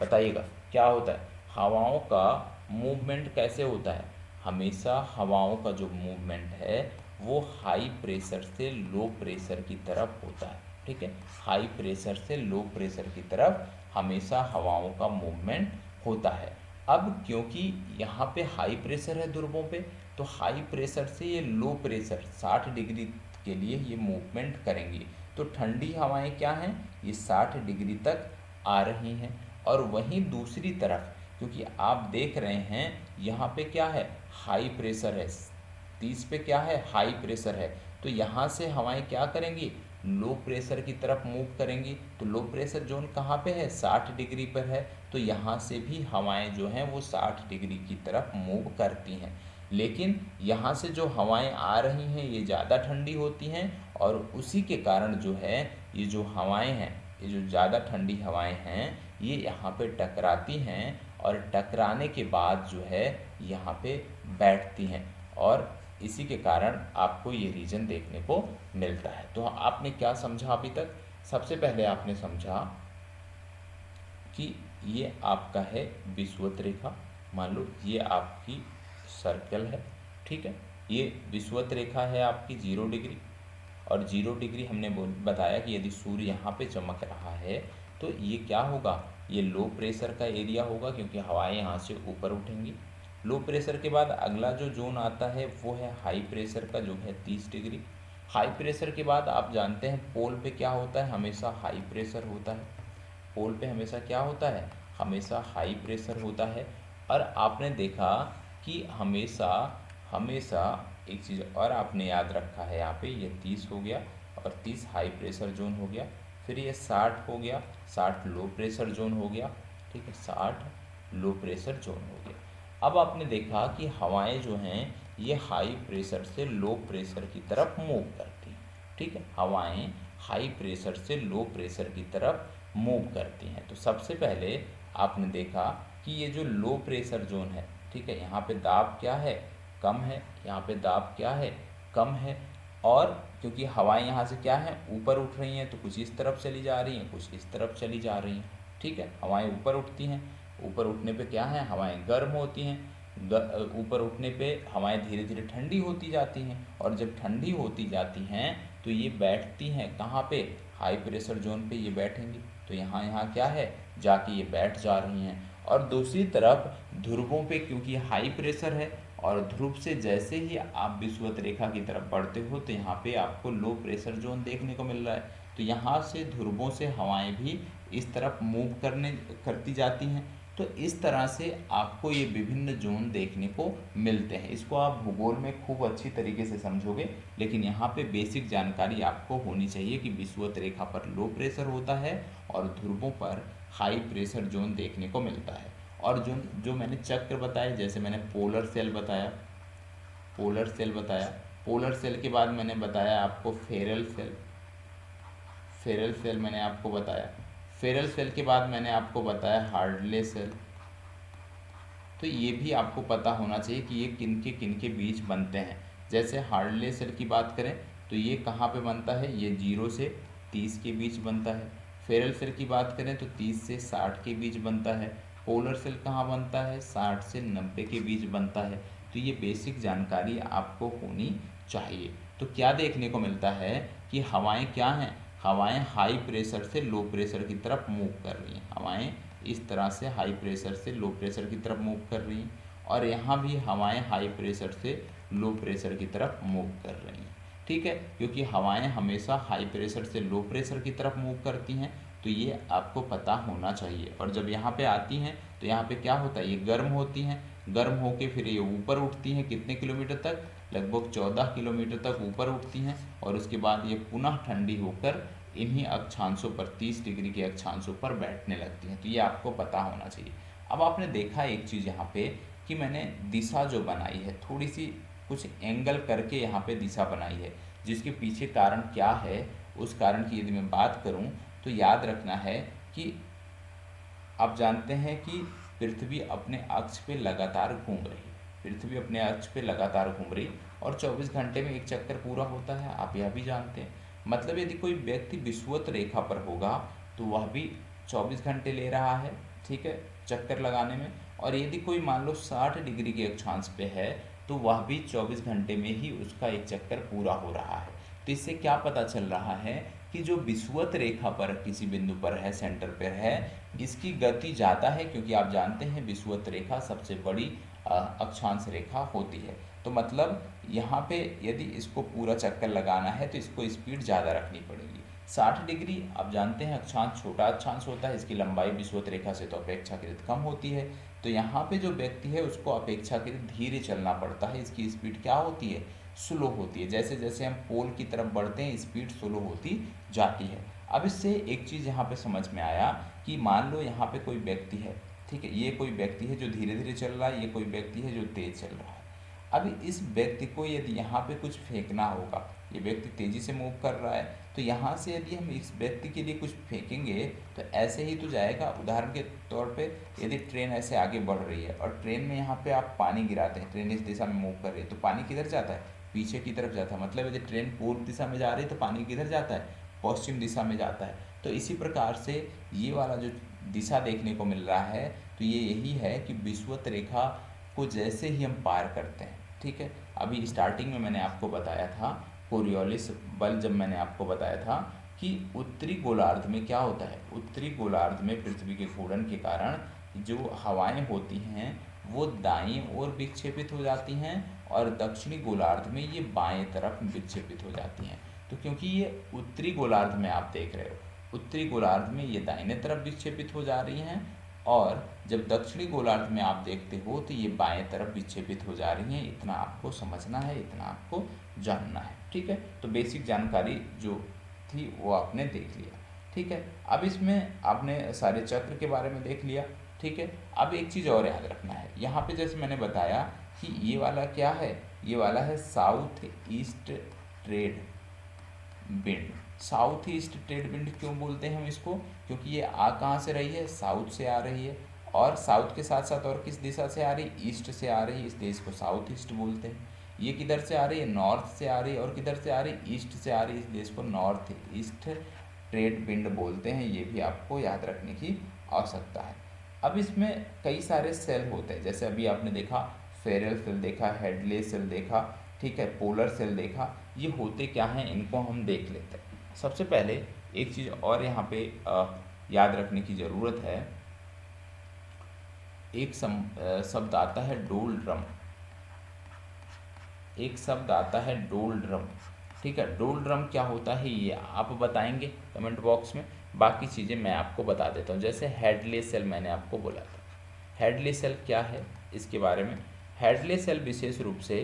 Speaker 1: बताइएगा क्या होता है। हवाओं का मूवमेंट कैसे होता है, हमेशा हवाओं का जो मूवमेंट है वो हाई प्रेशर से लो प्रेशर की तरफ होता है, ठीक है, हाई प्रेशर से लो प्रेशर की तरफ हमेशा हवाओं का मूवमेंट होता है। अब क्योंकि यहाँ पे हाई प्रेशर है ध्रुवों पे, तो हाई प्रेशर से ये लो प्रेशर 60 डिग्री के लिए ये मूवमेंट करेंगी, तो ठंडी हवाएं क्या हैं, ये 60 डिग्री तक आ रही हैं। और वहीं दूसरी तरफ क्योंकि आप देख रहे हैं यहाँ पे क्या है, हाई प्रेशर है, 30 पे क्या है, हाई प्रेशर है, तो यहाँ से हवाएं क्या करेंगी, लो प्रेशर की तरफ मूव करेंगी। तो लो प्रेशर जोन कहाँ पे है, 60 डिग्री पर है, तो यहाँ से भी हवाएं जो हैं वो 60 डिग्री की तरफ मूव करती हैं। लेकिन यहाँ से जो हवाएं आ रही हैं ये ज़्यादा ठंडी होती हैं, और उसी के कारण जो है ये जो हवाएं हैं, ये जो ज़्यादा ठंडी हवाएं हैं ये यहाँ पे टकराती हैं, और टकराने के बाद जो है यहाँ पे बैठती हैं, और इसी के कारण आपको ये रीजन देखने को मिलता है। तो आपने क्या समझा अभी तक, सबसे पहले आपने समझा कि ये आपका है विषुवत रेखा, मान लो ये आपकी सर्कल है, ठीक है, ये विषुवत रेखा है आपकी 0 डिग्री, और 0 डिग्री हमने बताया कि यदि सूर्य यहाँ पे चमक रहा है तो ये क्या होगा, ये लो प्रेशर का एरिया होगा, क्योंकि हवाएं यहाँ से ऊपर उठेंगी। लो प्रेशर के बाद अगला जो जोन आता है वो है हाई प्रेशर का, जो है 30 डिग्री। हाई प्रेशर के बाद आप जानते हैं पोल पे क्या होता है, हमेशा हाई प्रेशर होता है, पोल पे हमेशा क्या होता है, हमेशा हाई प्रेशर होता है। और आपने देखा कि हमेशा हमेशा एक चीज़ और आपने याद रखा है, यहाँ पे ये 30 हो गया, और 30 हाई प्रेशर जोन हो गया, फिर ये 60 हो गया, 60 लो प्रेशर जोन हो गया, ठीक है, 60 लो प्रेशर जोन हो गया। अब आपने देखा कि हवाएं जो हैं ये हाई प्रेशर से लो प्रेशर की तरफ मूव करती हैं, ठीक है, हवाएं हाई प्रेशर से लो प्रेशर की तरफ मूव करती हैं। तो सबसे पहले आपने देखा कि ये जो लो प्रेशर जोन है, ठीक है, यहाँ पे दाब क्या है, कम है, यहाँ पे दाब क्या है, कम है, और क्योंकि हवाएं यहाँ से क्या है, ऊपर उठ रही हैं, तो कुछ इस तरफ चली जा रही हैं, कुछ इस तरफ चली जा रही हैं, ठीक है, हवाएं ऊपर उठती हैं, ऊपर उठने पे क्या है, हवाएं गर्म होती हैं, ऊपर उठने पे हवाएं धीरे धीरे ठंडी होती जाती हैं, और जब ठंडी होती जाती हैं तो ये बैठती हैं कहाँ पे, हाई प्रेशर जोन पे ये बैठेंगी, तो यहाँ यहाँ क्या है, जाके ये बैठ जा रही हैं। और दूसरी तरफ ध्रुवों पे क्योंकि हाई प्रेशर है, और ध्रुव से जैसे ही आप विषुवत रेखा की तरफ बढ़ते हो तो यहाँ पे आपको लो प्रेशर जोन देखने को मिल रहा है, तो यहाँ से ध्रुवों से हवाएं भी इस तरफ मूव करती जाती हैं। तो इस तरह से आपको ये विभिन्न जोन देखने को मिलते हैं। इसको आप भूगोल में खूब अच्छी तरीके से समझोगे, लेकिन यहाँ पे बेसिक जानकारी आपको होनी चाहिए कि विषुवत रेखा पर लो प्रेशर होता है और ध्रुवों पर हाई प्रेशर जोन देखने को मिलता है। और जो मैंने चक्र बताए, जैसे मैंने पोलर सेल बताया, पोलर सेल के बाद मैंने बताया आपको फेरल सेल मैंने आपको बताया, फेरल सेल के बाद मैंने आपको बताया हार्डले सेल। तो ये भी आपको पता होना चाहिए कि ये किन के बीच बनते हैं। जैसे हार्डले सेल की बात करें तो ये कहाँ पे बनता है, ये 0 से 30 के बीच बनता है, फेरल सेल की बात करें तो 30 से 60 के बीच बनता है। पोलर सेल कहाँ बनता है? 60 से 90 के बीच बनता है। तो ये बेसिक जानकारी आपको होनी चाहिए। तो क्या देखने को मिलता है कि हवाएं क्या हैं? हवाएं हाई प्रेशर से लो प्रेशर की तरफ मूव कर रही हैं। हवाएं इस तरह से हाई प्रेशर से लो प्रेशर की तरफ मूव कर रही हैं, और यहाँ भी हवाएं हाई प्रेशर से लो प्रेशर की तरफ मूव कर रही हैं। ठीक है, क्योंकि हवाएं हमेशा हाई प्रेशर से लो प्रेशर की तरफ मूव करती हैं, तो ये आपको पता होना चाहिए। और जब यहाँ पे आती हैं तो यहाँ पे क्या होता है? ये गर्म होती हैं, गर्म होके फिर ये ऊपर उठती हैं। कितने किलोमीटर तक? लगभग 14 किलोमीटर तक ऊपर उठती हैं, और उसके बाद ये पुनः ठंडी होकर इन्हीं अक्षांशों पर 30 डिग्री के अक्षांशों पर बैठने लगती हैं। तो ये आपको पता होना चाहिए। अब आपने देखा एक चीज़ यहाँ पे कि मैंने दिशा जो बनाई है, थोड़ी सी कुछ एंगल करके यहाँ पे दिशा बनाई है, जिसके पीछे कारण क्या है, उस कारण की यदि मैं बात करूँ तो याद रखना है कि आप जानते हैं कि पृथ्वी अपने अक्ष पे लगातार घूम रही है। पृथ्वी अपने अक्ष पे लगातार घूम रही, और 24 घंटे में एक चक्कर पूरा होता है, आप यह भी जानते हैं। मतलब यदि कोई व्यक्ति विषुवत रेखा पर होगा तो वह भी 24 घंटे ले रहा है, ठीक है, चक्कर लगाने में। और यदि कोई मान लो 60 डिग्री के अक्षांश पे है तो वह भी 24 घंटे में ही उसका एक चक्कर पूरा हो रहा है। तो इससे क्या पता चल रहा है कि जो विषुवत रेखा पर किसी बिंदु पर है, सेंटर पर है, इसकी गति ज़्यादा है, क्योंकि आप जानते हैं विषुवत रेखा सबसे बड़ी अक्षांश रेखा होती है। तो मतलब यहाँ पे यदि इसको पूरा चक्कर लगाना है तो इसको स्पीड ज़्यादा रखनी पड़ेगी। 60 डिग्री आप जानते हैं अक्षांश छोटा अक्षांश होता है, इसकी लंबाई विषुवत रेखा से तो अपेक्षाकृत कम होती है। तो यहाँ पे जो व्यक्ति है उसको अपेक्षाकृत धीरे चलना पड़ता है। इसकी स्पीड क्या होती है? स्लो होती है। जैसे जैसे हम पोल की तरफ बढ़ते हैं स्पीड स्लो होती जाती है। अब इससे एक चीज़ यहाँ पे समझ में आया कि मान लो यहाँ पे कोई व्यक्ति है, ठीक है, ये कोई व्यक्ति है जो धीरे धीरे चल रहा है, ये कोई व्यक्ति है जो तेज चल रहा है। अभी इस व्यक्ति को यदि यहाँ पे कुछ फेंकना होगा, ये व्यक्ति तेज़ी से मूव कर रहा है, तो यहाँ से यदि हम इस व्यक्ति के लिए कुछ फेंकेंगे तो ऐसे ही तो जाएगा। उदाहरण के तौर पे यदि ट्रेन ऐसे आगे बढ़ रही है और ट्रेन में यहाँ पे आप पानी गिराते हैं, ट्रेन इस दिशा में मूव कर रही है, तो पानी किधर जाता है? पीछे की तरफ जाता है। मतलब यदि ट्रेन पूर्व दिशा में जा रही है तो पानी किधर जाता है? पश्चिम दिशा में जाता है। तो इसी प्रकार से ये वाला जो दिशा देखने को मिल रहा है, तो ये यही है कि विषुवत रेखा को जैसे ही हम पार करते हैं, ठीक है, अभी स्टार्टिंग में मैंने आपको बताया था कोरियोलिस बल, जब मैंने आपको बताया था कि उत्तरी गोलार्ध में क्या होता है, उत्तरी गोलार्ध में पृथ्वी के घूर्णन के कारण जो हवाएं होती हैं वो दाईं ओर विक्षेपित हो जाती हैं, और दक्षिणी गोलार्ध में ये बाएं तरफ विक्षेपित हो जाती हैं। तो क्योंकि ये उत्तरी गोलार्ध में आप देख रहे हो, उत्तरी गोलार्ध में ये दाहिने तरफ विक्षेपित हो जा रही हैं, और जब दक्षिणी गोलार्ध में आप देखते हो तो ये बाएं तरफ विक्षेपित हो जा रही हैं। इतना आपको समझना है, इतना आपको जानना है, ठीक है। तो बेसिक जानकारी जो थी वो आपने देख लिया, ठीक है। अब इसमें आपने सारे चक्र के बारे में देख लिया, ठीक है। अब एक चीज़ और याद रखना है, यहाँ पे जैसे मैंने बताया कि ये वाला क्या है, ये वाला है south east trade wind. South east trade wind क्यों बोलते हैं हम इसको? क्योंकि ये आ कहाँ से रही है? साउथ से आ रही है, और साउथ के साथ साथ और किस दिशा से आ रही है? ईस्ट से आ रही है, इसलिए इसको साउथ ईस्ट बोलते हैं। ये किधर से आ रही है? नॉर्थ से आ रही है, और किधर से आ रही है? ईस्ट से आ रही है, इसलिए इसको नॉर्थ ईस्ट ट्रेड विंड बोलते हैं। ये भी आपको याद रखने की आवश्यकता है। अब इसमें कई सारे सेल होते हैं, जैसे अभी आपने देखा फेरल सेल देखा, हेडले सेल देखा, ठीक है, पोलर सेल देखा। ये होते क्या हैं इनको हम देख लेते हैं। सबसे पहले एक चीज़ और यहाँ पे याद रखने की ज़रूरत है। एक शब्द आता है डोल ड्रम, एक शब्द आता है डोल ड्रम, ठीक है। डोल ड्रम क्या होता है ये आप बताएंगे कमेंट बॉक्स में, बाकी चीज़ें मैं आपको बता देता हूँ। जैसे हेडले सेल मैंने आपको बोला था, हेडले सेल क्या है इसके बारे में। हेडले सेल विशेष रूप से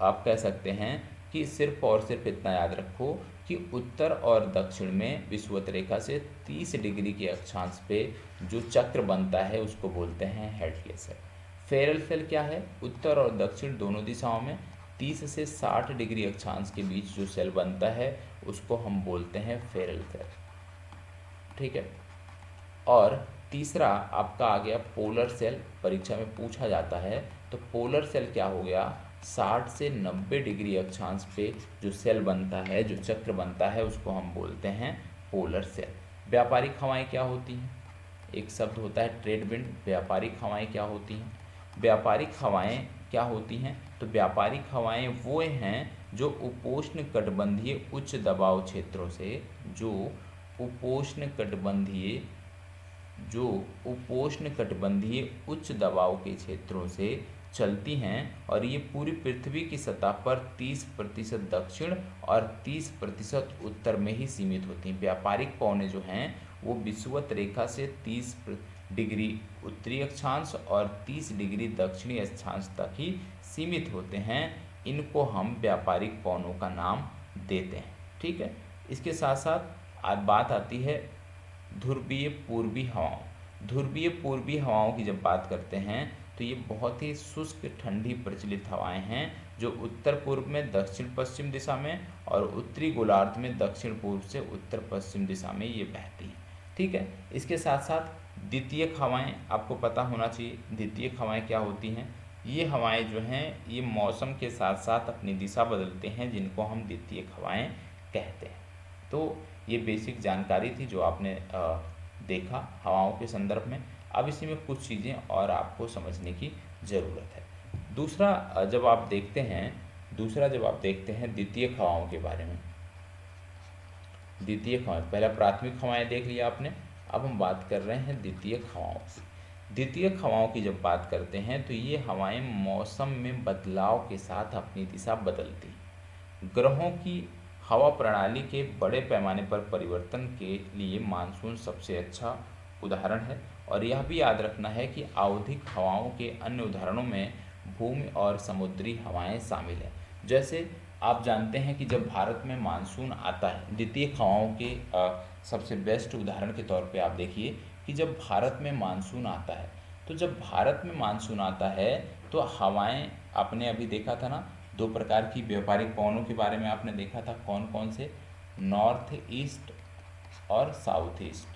Speaker 1: आप कह सकते हैं कि सिर्फ और सिर्फ इतना याद रखो कि उत्तर और दक्षिण में विषुवत रेखा से 30 डिग्री के अक्षांश पे जो चक्र बनता है उसको बोलते हैं हेडले सेल। फेरल सेल क्या है? उत्तर और दक्षिण दोनों दिशाओं में 30 से 60 डिग्री अक्षांश के बीच जो सेल बनता है उसको हम बोलते हैं फेरल सेल, ठीक है। और तीसरा आपका आ गया पोलर सेल, परीक्षा में पूछा जाता है। तो पोलर सेल क्या हो गया? 60 से 90 डिग्री अक्षांश पे जो सेल बनता है, जो चक्र बनता है, उसको हम बोलते हैं पोलर सेल। व्यापारिक हवाएं क्या होती हैं? एक शब्द होता है ट्रेड विंड। व्यापारिक हवाएं क्या होती हैं? व्यापारिक हवाएं क्या होती हैं? तो व्यापारिक हवाएं वो हैं जो उपोष्ण कटिबंधीय उच्च दबाव क्षेत्रों से जो उपोष्ण कटिबंधीय जो उपोष्ण कटिबंधीय उच्च दबाव के क्षेत्रों से चलती हैं और ये पूरी पृथ्वी की सतह पर 30% दक्षिण और 30% उत्तर में ही सीमित होती हैं। व्यापारिक पवनें जो हैं वो विषुवत रेखा से 30 डिग्री उत्तरी अक्षांश और 30 डिग्री दक्षिणी अक्षांश तक ही सीमित होते हैं। इनको हम व्यापारिक पवनों का नाम देते हैं। ठीक है। इसके साथ साथ आज बात आती है ध्रुवीय पूर्वी हवाओं। ध्रुवीय पूर्वी हवाओं की जब बात करते हैं तो ये बहुत ही शुष्क ठंडी प्रचलित हवाएं हैं जो उत्तर पूर्व में दक्षिण पश्चिम दिशा में और उत्तरी गोलार्ध में दक्षिण पूर्व से उत्तर पश्चिम दिशा में ये बहती हैं। ठीक है। इसके साथ साथ द्वितीयक हवाएं आपको पता होना चाहिए। द्वितीयक हवाएं क्या होती हैं? ये हवाएं जो हैं ये मौसम के साथ साथ अपनी दिशा बदलते हैं, जिनको हम द्वितीयक हवाएं कहते हैं। तो ये बेसिक जानकारी थी जो आपने देखा हवाओं के संदर्भ में। अब इसी में कुछ चीज़ें और आपको समझने की ज़रूरत है। दूसरा जब आप देखते हैं द्वितीयक हवाओं के बारे में। द्वितीयक हवाएं, पहला प्राथमिक हवाएं देख लिया आपने, अब हम बात कर रहे हैं द्वितीयक हवाओं की। द्वितीयक हवाओं की जब बात करते हैं तो ये हवाएं मौसम में बदलाव के साथ अपनी दिशा बदलती हैं। ग्रहों की हवा प्रणाली के बड़े पैमाने पर परिवर्तन के लिए मानसून सबसे अच्छा उदाहरण है और यह भी याद रखना है कि आवधिक हवाओं के अन्य उदाहरणों में भूमि और समुद्री हवाएं शामिल हैं। जैसे आप जानते हैं कि जब भारत में मानसून आता है, द्वितीयक हवाओं के सबसे बेस्ट उदाहरण के तौर पे आप देखिए कि जब भारत में मानसून आता है तो जब भारत में मानसून आता है तो हवाएं, आपने अभी देखा था ना, दो प्रकार की व्यापारिक पवनों के बारे में आपने देखा था, कौन कौन से? नॉर्थ ईस्ट और साउथ ईस्ट।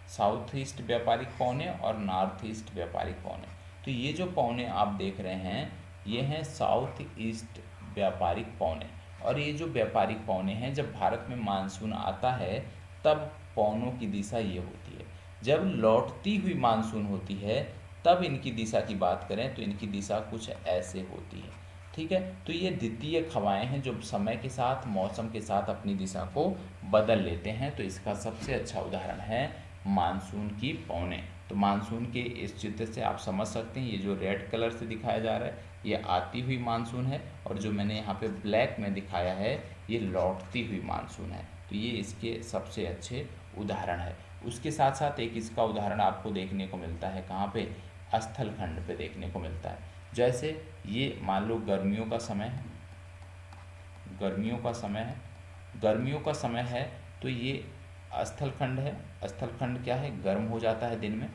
Speaker 1: साउथ ईस्ट व्यापारिक पवनें और नॉर्थ ईस्ट व्यापारिक पवनें। तो ये जो पवनें आप देख रहे हैं ये हैं साउथ ईस्ट व्यापारिक पवनें। और ये जो व्यापारिक पवनें हैं, जब भारत में मानसून आता है तब पवनों की दिशा ये होती है। जब लौटती हुई मानसून होती है तब इनकी दिशा की बात करें तो इनकी दिशा कुछ ऐसे होती है। ठीक है। तो ये द्वितीयक हवाएं हैं जो समय के साथ, मौसम के साथ अपनी दिशा को बदल लेते हैं। तो इसका सबसे अच्छा उदाहरण है मानसून की पवनें। तो मानसून के इस चित्र से आप समझ सकते हैं, ये जो रेड कलर से दिखाया जा रहा है ये आती हुई मानसून है और जो मैंने यहाँ पे ब्लैक में दिखाया है ये लौटती हुई मानसून है। तो ये इसके सबसे अच्छे उदाहरण है। उसके साथ साथ एक इसका उदाहरण आपको देखने को मिलता है, कहाँ पे? स्थल खंड पे देखने को मिलता है। जैसे ये मान लो गर्मियों का समय है, गर्मियों का समय है तो ये स्थल खंड है। स्थल खंड क्या है? गर्म हो जाता है दिन में,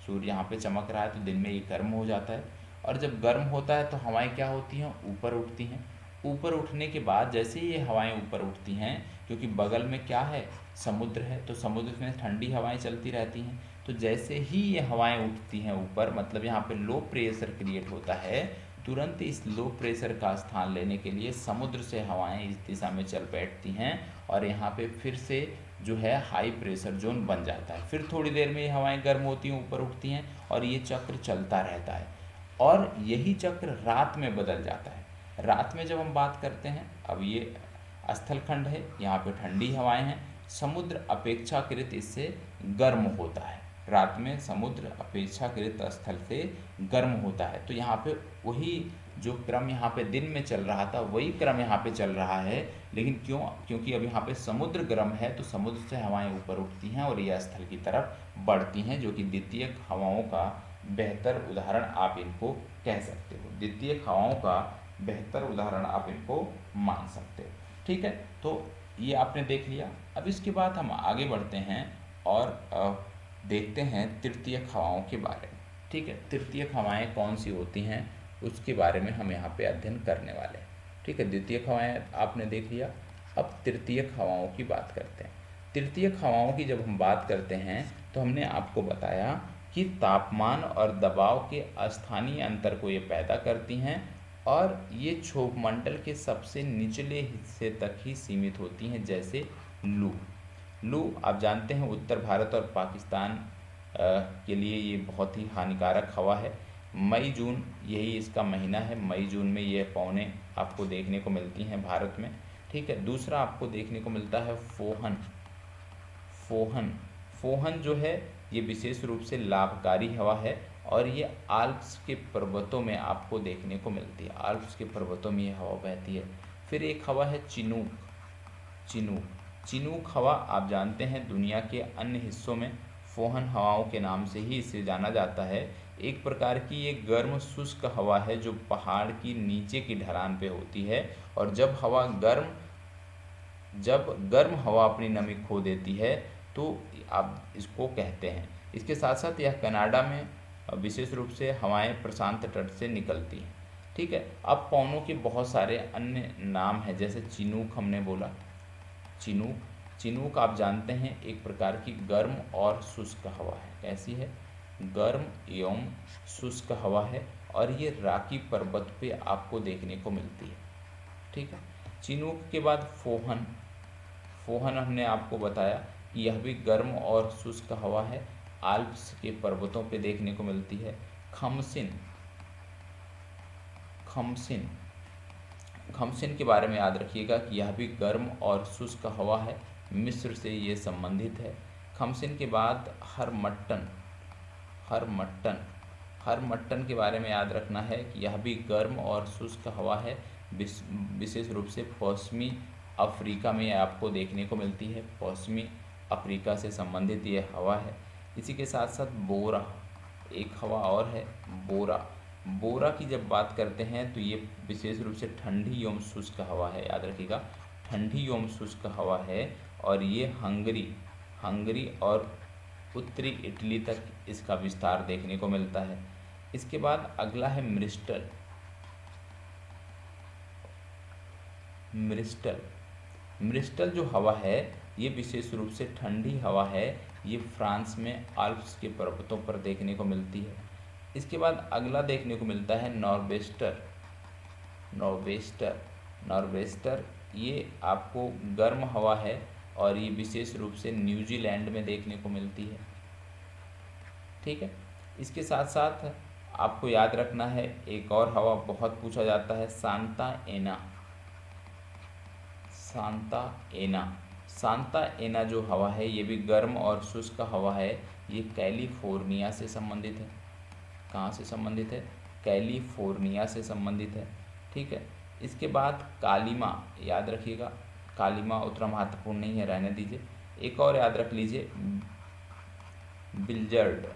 Speaker 1: सूर्य यहाँ पे चमक रहा है तो दिन में ये गर्म हो जाता है। और जब गर्म होता है तो हवाएं क्या होती हैं? ऊपर उठती हैं। ऊपर उठने के बाद जैसे ही ये हवाएं ऊपर उठती हैं, क्योंकि बगल में क्या है? समुद्र है, तो समुद्र में ठंडी हवाएं चलती रहती हैं। तो जैसे ही ये हवाएं उठती हैं ऊपर, मतलब यहाँ पे लो प्रेशर क्रिएट होता है, तुरंत इस लो प्रेशर का स्थान लेने के लिए समुद्र से हवाएं इस दिशा में चल बैठती हैं और यहाँ पे फिर से जो है हाई प्रेशर जोन बन जाता है। फिर थोड़ी देर में ये हवाएं गर्म होती हैं, ऊपर उठती हैं और ये चक्र चलता रहता है और यही चक्र रात में बदल जाता है। रात में जब हम बात करते हैं, अब ये स्थल खंड है, यहाँ पे ठंडी हवाएं हैं, समुद्र अपेक्षाकृत इससे गर्म होता है। रात में समुद्र अपेक्षाकृत स्थल से गर्म होता है। तो यहाँ पे वही जो क्रम यहाँ पे दिन में चल रहा था वही क्रम यहाँ पे चल रहा है, लेकिन क्यों? क्योंकि अब यहाँ पे समुद्र गर्म है तो समुद्र से हवाएं ऊपर उठती हैं और यह स्थल की तरफ बढ़ती हैं, जो कि द्वितीयक हवाओं का बेहतर उदाहरण आप इनको कह सकते हो। द्वितीयक हवाओं का बेहतर उदाहरण आप इनको मान सकते हो। ठीक है। तो ये आपने देख लिया। अब इसके बाद हम आगे बढ़ते हैं और देखते हैं तृतीयक हवाओं के बारे में। ठीक है। तृतीयक हवाएं कौन सी होती हैं उसके बारे में हम यहाँ पे अध्ययन करने वाले हैं। ठीक है। द्वितीयक हवाएं आपने देख लिया। अब तृतीयक हवाओं की बात करते हैं। तृतीयक हवाओं की जब हम बात करते हैं तो हमने आपको बताया कि तापमान और दबाव के स्थानीय अंतर को ये पैदा करती हैं और ये क्षोभमंडल के सबसे निचले हिस्से तक ही सीमित होती हैं, जैसे लू। लू आप जानते हैं उत्तर भारत और पाकिस्तान के लिए ये बहुत ही हानिकारक हवा है। मई जून यही इसका महीना है, मई जून में ये पौने आपको देखने को मिलती हैं भारत में। ठीक है, दूसरा आपको देखने को मिलता है फोहन। फोहन फोहन जो है ये विशेष रूप से लाभकारी हवा है और ये आल्प्स के पर्वतों में आपको देखने को मिलती है। आल्प्स के पर्वतों में ये हवा बहती है। फिर एक हवा है चिनूक। चिनूक चिनूक हवा आप जानते हैं दुनिया के अन्य हिस्सों में फोहन हवाओं के नाम से ही इसे जाना जाता है। एक प्रकार की ये गर्म शुष्क हवा है जो पहाड़ की नीचे की ढलान पे होती है और जब गर्म हवा अपनी नमी खो देती है तो आप इसको कहते हैं। इसके साथ साथ यह कनाडा में विशेष रूप से हवाएं प्रशांत तट से निकलती हैं। ठीक है, अब पवनों के बहुत सारे अन्य नाम हैं, जैसे चिनूक हमने बोला। चिनूक आप जानते हैं एक प्रकार की गर्म और शुष्क हवा है। कैसी है? गर्म एवं शुष्क हवा है और ये राकी पर्वत पे आपको देखने को मिलती है। ठीक है, चिनूक के बाद फोहन। फोहन हमने आपको बताया कि यह भी गर्म और शुष्क हवा है, आल्प्स के पर्वतों पे देखने को मिलती है। खमसिन खमसिन खमसिन के बारे में याद रखिएगा कि यह भी गर्म और शुष्क हवा है, मिस्र से ये संबंधित है। खमसिन के बाद हरमट्टन। हरमट्टन के बारे में याद रखना है कि यह भी गर्म और शुष्क हवा है, विशेष रूप से पश्चिमी अफ्रीका में आपको देखने को मिलती है। पश्चिमी अफ्रीका से संबंधित ये हवा है। इसी के साथ साथ बोरा, एक हवा और है बोरा। बोरा की जब बात करते हैं तो ये विशेष रूप से ठंडी एवं शुष्क हवा है, याद रखिएगा ठंडी एवं शुष्क हवा है और ये हंगरी और उत्तरी इटली तक इसका विस्तार देखने को मिलता है। इसके बाद अगला है म्रिस्टल। म्रिस्टल जो हवा है ये विशेष रूप से ठंडी हवा है, ये फ्रांस में आल्प्स के पर्वतों पर देखने को मिलती है। इसके बाद अगला देखने को मिलता है नॉर्वेस्टर ये आपको गर्म हवा है और ये विशेष रूप से न्यूजीलैंड में देखने को मिलती है। ठीक है, इसके साथ साथ आपको याद रखना है एक और हवा बहुत पूछा जाता है, सांता एना जो हवा है ये भी गर्म और शुष्क हवा है, ये कैलिफोर्निया से संबंधित है। कहाँ से संबंधित है? कैलिफोर्निया से संबंधित है। ठीक है, इसके बाद कालीमा, याद रखिएगा कालीमा उतना महत्वपूर्ण नहीं है, रहने दीजिए। एक और याद रख लीजिए बिल्जर्ड।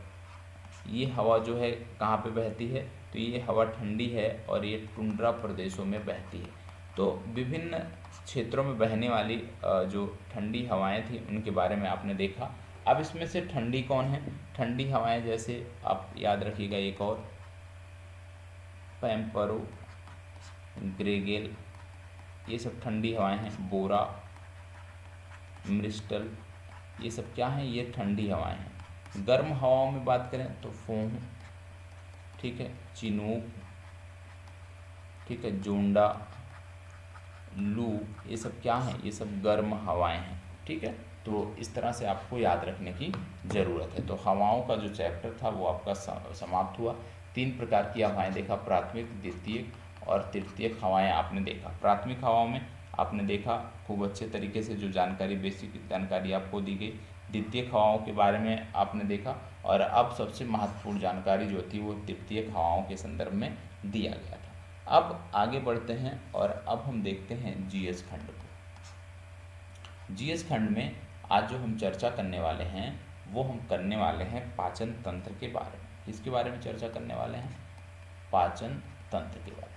Speaker 1: ये हवा जो है कहाँ पे बहती है? तो ये हवा ठंडी है और ये टुंड्रा प्रदेशों में बहती है। तो विभिन्न क्षेत्रों में बहने वाली जो ठंडी हवाएं थी उनके बारे में आपने देखा। अब इसमें से ठंडी कौन है? ठंडी हवाएं जैसे आप याद रखिएगा एक और पैम्परो, ग्रेगेल, ये सब ठंडी हवाएं हैं। बोरा, म्रिस्टल, ये सब क्या हैं? ये ठंडी हवाएं हैं। गर्म हवाओं में बात करें तो फोम, ठीक है, चिनूक, ठीक है, जोंडा, लू, ये सब क्या हैं? ये सब गर्म हवाएं हैं। ठीक है, तो इस तरह से आपको याद रखने की ज़रूरत है। तो हवाओं का जो चैप्टर था वो आपका समाप्त हुआ। 3 प्रकार की हवाएं देखा, प्राथमिक, द्वितीयक और तृतीयक हवाएं आपने देखा। प्राथमिक हवाओं में आपने देखा खूब अच्छे तरीके से जो जानकारी, बेसिक जानकारी आपको दी गई। द्वितीयक हवाओं के बारे में आपने देखा और अब सबसे महत्वपूर्ण जानकारी जो थी वो तृतीयक हवाओं के संदर्भ में दिया गया था। अब आगे बढ़ते हैं और अब हम देखते हैं जीएस खंड को। जीएस खंड में आज जो हम चर्चा करने वाले हैं वो हम करने वाले हैं पाचन तंत्र के बारे में। किसके बारे में चर्चा करने वाले हैं? पाचन तंत्र के बारे में।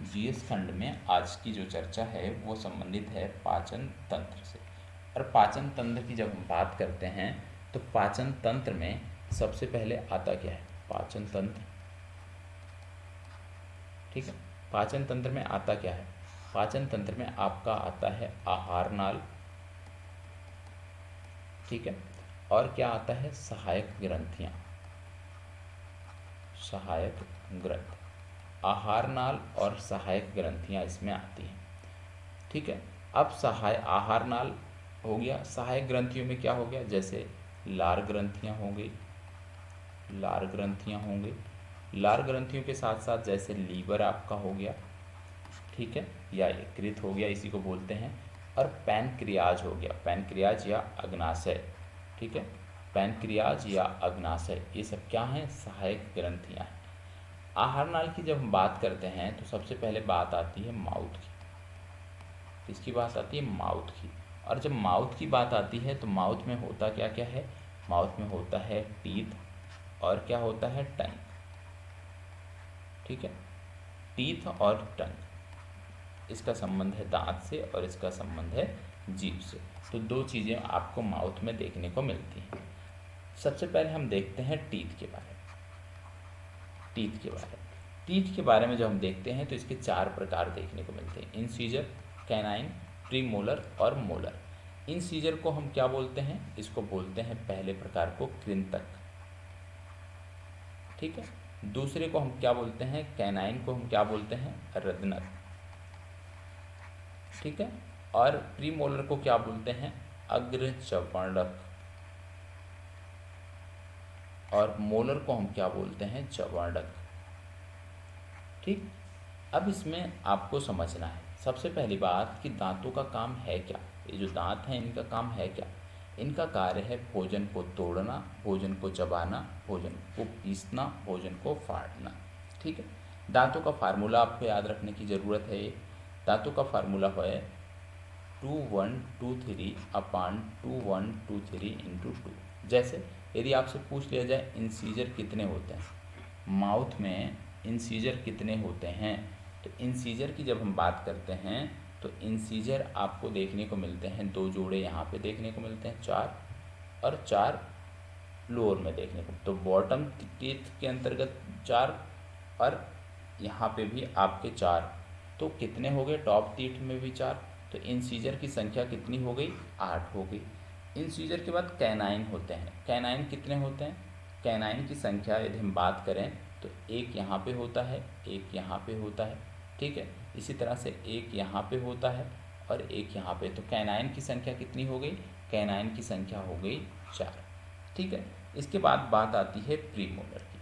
Speaker 1: जीएस खंड में आज की जो चर्चा है वो संबंधित है पाचन तंत्र से। और पाचन तंत्र की जब हम बात करते हैं तो पाचन तंत्र में सबसे पहले आता क्या है? पाचन तंत्र। ठीक है, पाचन तंत्र में आता क्या है? पाचन तंत्र में आपका आता है आहार नाल, ठीक है, और क्या आता है? सहायक ग्रंथियां। सहायक ग्रंथि, आहार नाल और सहायक ग्रंथियां इसमें आती हैं। ठीक है, अब आहार नाल हो गया। सहायक ग्रंथियों में क्या हो गया, जैसे लार ग्रंथियाँ हो गई, लार ग्रंथियाँ होंगी। लार ग्रंथियों के साथ साथ जैसे लीवर आपका हो गया, ठीक है, या यकृत हो गया, इसी को बोलते हैं। और पैनक्रियाज हो गया, पैनक्रियाज या अग्नाशय, ठीक है, पैनक्रियाज या अग्नाशय, ये सब क्या हैं, सहायक ग्रंथियाँ हैं। आहार नाल की जब हम बात करते हैं तो सबसे पहले बात आती है माउथ की। किसकी बात आती है, माउथ की। और जब माउथ की बात आती है तो माउथ में होता क्या क्या है, माउथ में होता है टीथ, और क्या होता है, टंग, ठीक है, टीथ और टंग, इसका संबंध है दांत से और इसका संबंध है जीभ से। तो दो चीज़ें आपको माउथ में देखने को मिलती हैं। सबसे पहले हम देखते हैं टीथ के बारे में। टीथ के बारे में, टीथ के बारे में जब हम देखते हैं तो इसके चार प्रकार देखने को मिलते हैं, इंसीजर, कैनाइन, प्रीमोलर और मोलर। इंसीजर को हम क्या बोलते हैं, इसको बोलते हैं पहले प्रकार को कृंतक, ठीक है। दूसरे को हम क्या बोलते हैं, कैनाइन को हम क्या बोलते हैं, रदनक, ठीक है। और प्रीमोलर को क्या बोलते हैं, अग्र चर्वणक, और मोलर को हम क्या बोलते हैं, चर्वणक, ठीक। अब इसमें आपको समझना है सबसे पहली बात कि दांतों का काम है क्या। ये जो दांत हैं इनका काम है क्या, इनका कार्य है भोजन को तोड़ना, भोजन को चबाना, भोजन को पीसना, भोजन को फाड़ना, ठीक है। दांतों का फार्मूला आपको याद रखने की ज़रूरत है। दांतों का फार्मूला है 2123/2123 जैसे यदि आपसे पूछ लिया जाए इंसीजर कितने होते हैं, माउथ में इंसीजर कितने होते हैं, तो इंसीजर की जब हम बात करते हैं तो इंसीजर आपको देखने को मिलते हैं, दो जोड़े यहाँ पे देखने को मिलते हैं, चार, और चार लोअर में देखने को, तो बॉटम टीथ के अंतर्गत चार, और यहाँ पे भी आपके चार, तो कितने हो गए, टॉप टीथ में भी चार, तो इंसीजर की संख्या कितनी हो गई, 8 हो गई। इंसीजर के बाद कैनाइन होते हैं, कैनाइन कितने होते हैं, कैनाइन की संख्या यदि हम बात करें तो एक यहाँ पे होता है, एक यहाँ पे होता है, ठीक है। इसी तरह से एक यहाँ पे होता है और एक यहाँ पे, तो कैनाइन की संख्या कितनी हो गई, कैनाइन की संख्या हो गई 4, ठीक है। इसके बाद बात आती है प्रीमोलर की।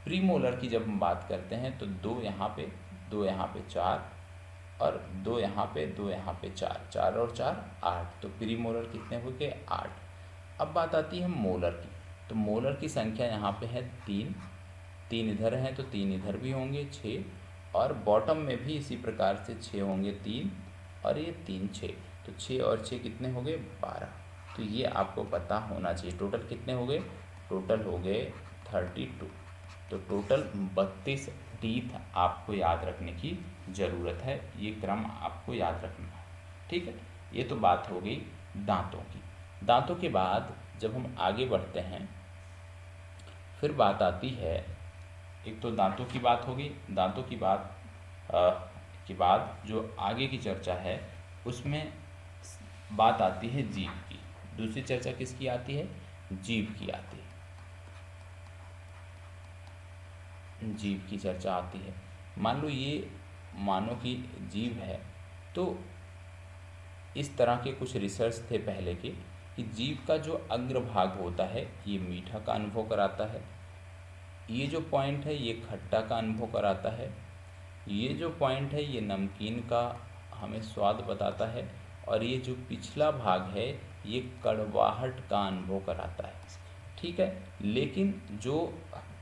Speaker 1: प्रीमोलर की जब हम बात करते हैं तो दो यहाँ पे, दो यहाँ पे 4, और दो यहाँ पे, दो यहाँ पे 4, 4 और 4 8, तो प्रीमोलर कितने हो गए, 8। अब बात आती है मोलर की, तो मोलर की संख्या यहाँ पे है 3, 3 इधर हैं तो 3 इधर भी होंगे 6, और बॉटम में भी इसी प्रकार से 6 होंगे, 3 और ये 3 6, तो 6 और 6 कितने हो गए, 12। तो ये आपको पता होना चाहिए। टोटल कितने हो गए, टोटल हो गए 32, तो टोटल 32 टीथ आपको याद रखने की ज़रूरत है, ये क्रम आपको याद रखना है, ठीक है। ये तो बात हो गई दांतों की। दांतों के बाद जब हम आगे बढ़ते हैं फिर बात आती है, एक तो दांतों की बात होगी, दांतों की बात के बाद जो आगे की चर्चा है उसमें बात आती है जीभ की। दूसरी चर्चा किसकी आती है, जीभ की आती है, जीभ की चर्चा आती है। मान लो ये मानव की जीभ है, तो इस तरह के कुछ रिसर्च थे पहले के कि जीभ का जो अग्रभाग होता है ये मीठा का अनुभव कराता है, ये जो पॉइंट है ये खट्टा का अनुभव कराता है, ये जो पॉइंट है ये नमकीन का हमें स्वाद बताता है, और ये जो पिछला भाग है ये कड़वाहट का अनुभव कराता है, ठीक है। लेकिन जो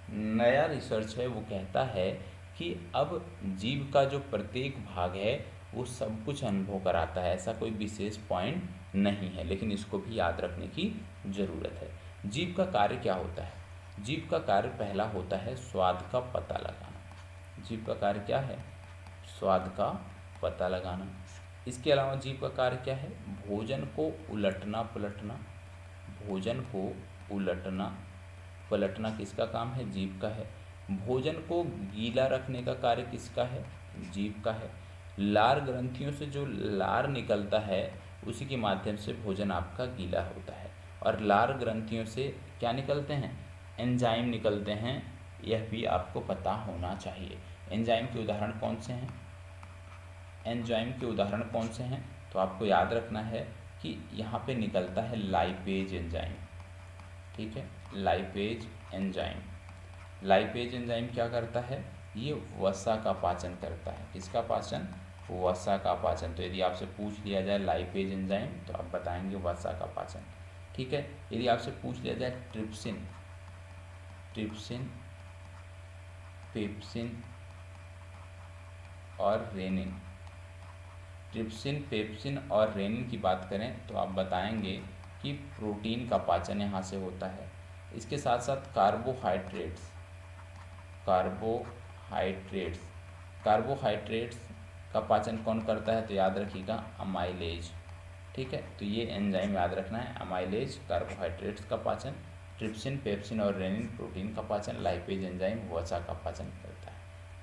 Speaker 1: नया रिसर्च है वो कहता है कि अब जीभ का जो प्रत्येक भाग है वो सब कुछ अनुभव कराता है, ऐसा कोई विशेष पॉइंट नहीं है, लेकिन इसको भी याद रखने की ज़रूरत है। जीभ का कार्य क्या होता है, जीभ का कार्य पहला होता है स्वाद का पता लगाना। जीभ का कार्य क्या है, स्वाद का पता लगाना। इसके अलावा जीभ का कार्य क्या है, भोजन को उलटना पलटना, भोजन को उलटना पलटना किसका काम है, जीभ का है। भोजन को गीला रखने का कार्य किसका है, जीभ का है। लार ग्रंथियों से जो लार निकलता है उसी के माध्यम से भोजन आपका गीला होता है, और लार ग्रंथियों से क्या निकलते हैं, एंजाइम निकलते हैं, यह भी आपको पता होना चाहिए। एंजाइम के उदाहरण कौन से हैं, एंजाइम के उदाहरण कौन से हैं, तो आपको याद रखना है कि यहाँ पे निकलता है लाइपेज एंजाइम। ठीक है, लाइपेज एंजाइम। लाइपेज एंजाइम क्या करता है, ये वसा का पाचन करता है। किसका पाचन, वसा का पाचन। तो यदि आपसे पूछ लिया जाए लाइपेज एंजाइम तो आप बताएंगे वसा का पाचन। ठीक है, यदि आपसे पूछ लिया जाए ट्रिप्सिन, ट्रिप्सिन, पेप्सिन और रेनिन, ट्रिप्सिन, पेप्सिन और रेनिन की बात करें तो आप बताएंगे कि प्रोटीन का पाचन यहाँ से होता है। इसके साथ साथ कार्बोहाइड्रेट्स, कार्बोहाइड्रेट्स, कार्बोहाइड्रेट्स का पाचन कौन करता है, तो याद रखिएगा अमाइलेज। ठीक है, तो ये एंजाइम याद रखना है, अमाइलेज, कार्बोहाइड्रेट्स का पाचन, ट्रिप्सिन, पेप्सिन और रेनिन प्रोटीन का पाचन, लाइपेज एंजाइम वसा का पाचन करता है।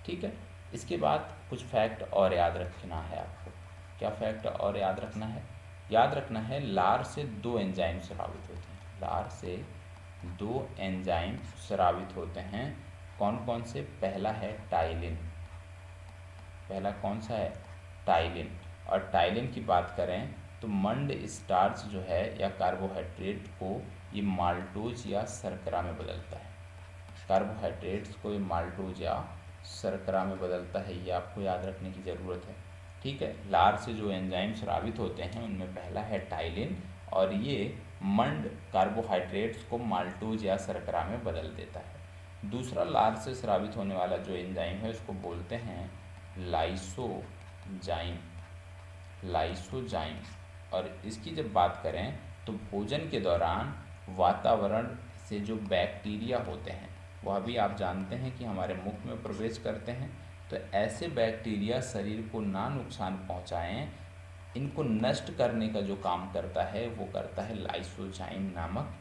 Speaker 1: ठीक है, इसके बाद कुछ फैक्ट और याद रखना है आपको। क्या फैक्ट और याद रखना है, याद रखना है लार से 2 एंजाइम स्रावित होते हैं। लार से 2 एंजाइम स्रावित होते हैं। कौन कौन से, पहला है टाइलिन, पहला कौन सा है, टाइलिन। और टाइलिन की बात करें तो मंड स्टार्च जो है या कार्बोहाइड्रेट को ये माल्टोज या शर्करा में बदलता है। कार्बोहाइड्रेट्स को ये माल्टोज या शर्करा में बदलता है, ये आपको याद रखने की ज़रूरत है। ठीक है, लार से जो एंजाइम स्रावित होते हैं उनमें पहला है टाइलिन और ये मंड कार्बोहाइड्रेट्स को माल्टोज या शर्करा में बदल देता है। दूसरा लार से स्रावित होने वाला जो एंजाइम है उसको बोलते हैं लाइसोजाइम, लाइसोजाइम। और इसकी जब बात करें तो भोजन के दौरान वातावरण से जो बैक्टीरिया होते हैं वह भी आप जानते हैं कि हमारे मुख में प्रवेश करते हैं। तो ऐसे बैक्टीरिया शरीर को ना नुकसान पहुंचाएं, इनको नष्ट करने का जो काम करता है वो करता है लाइसोजाइम नामक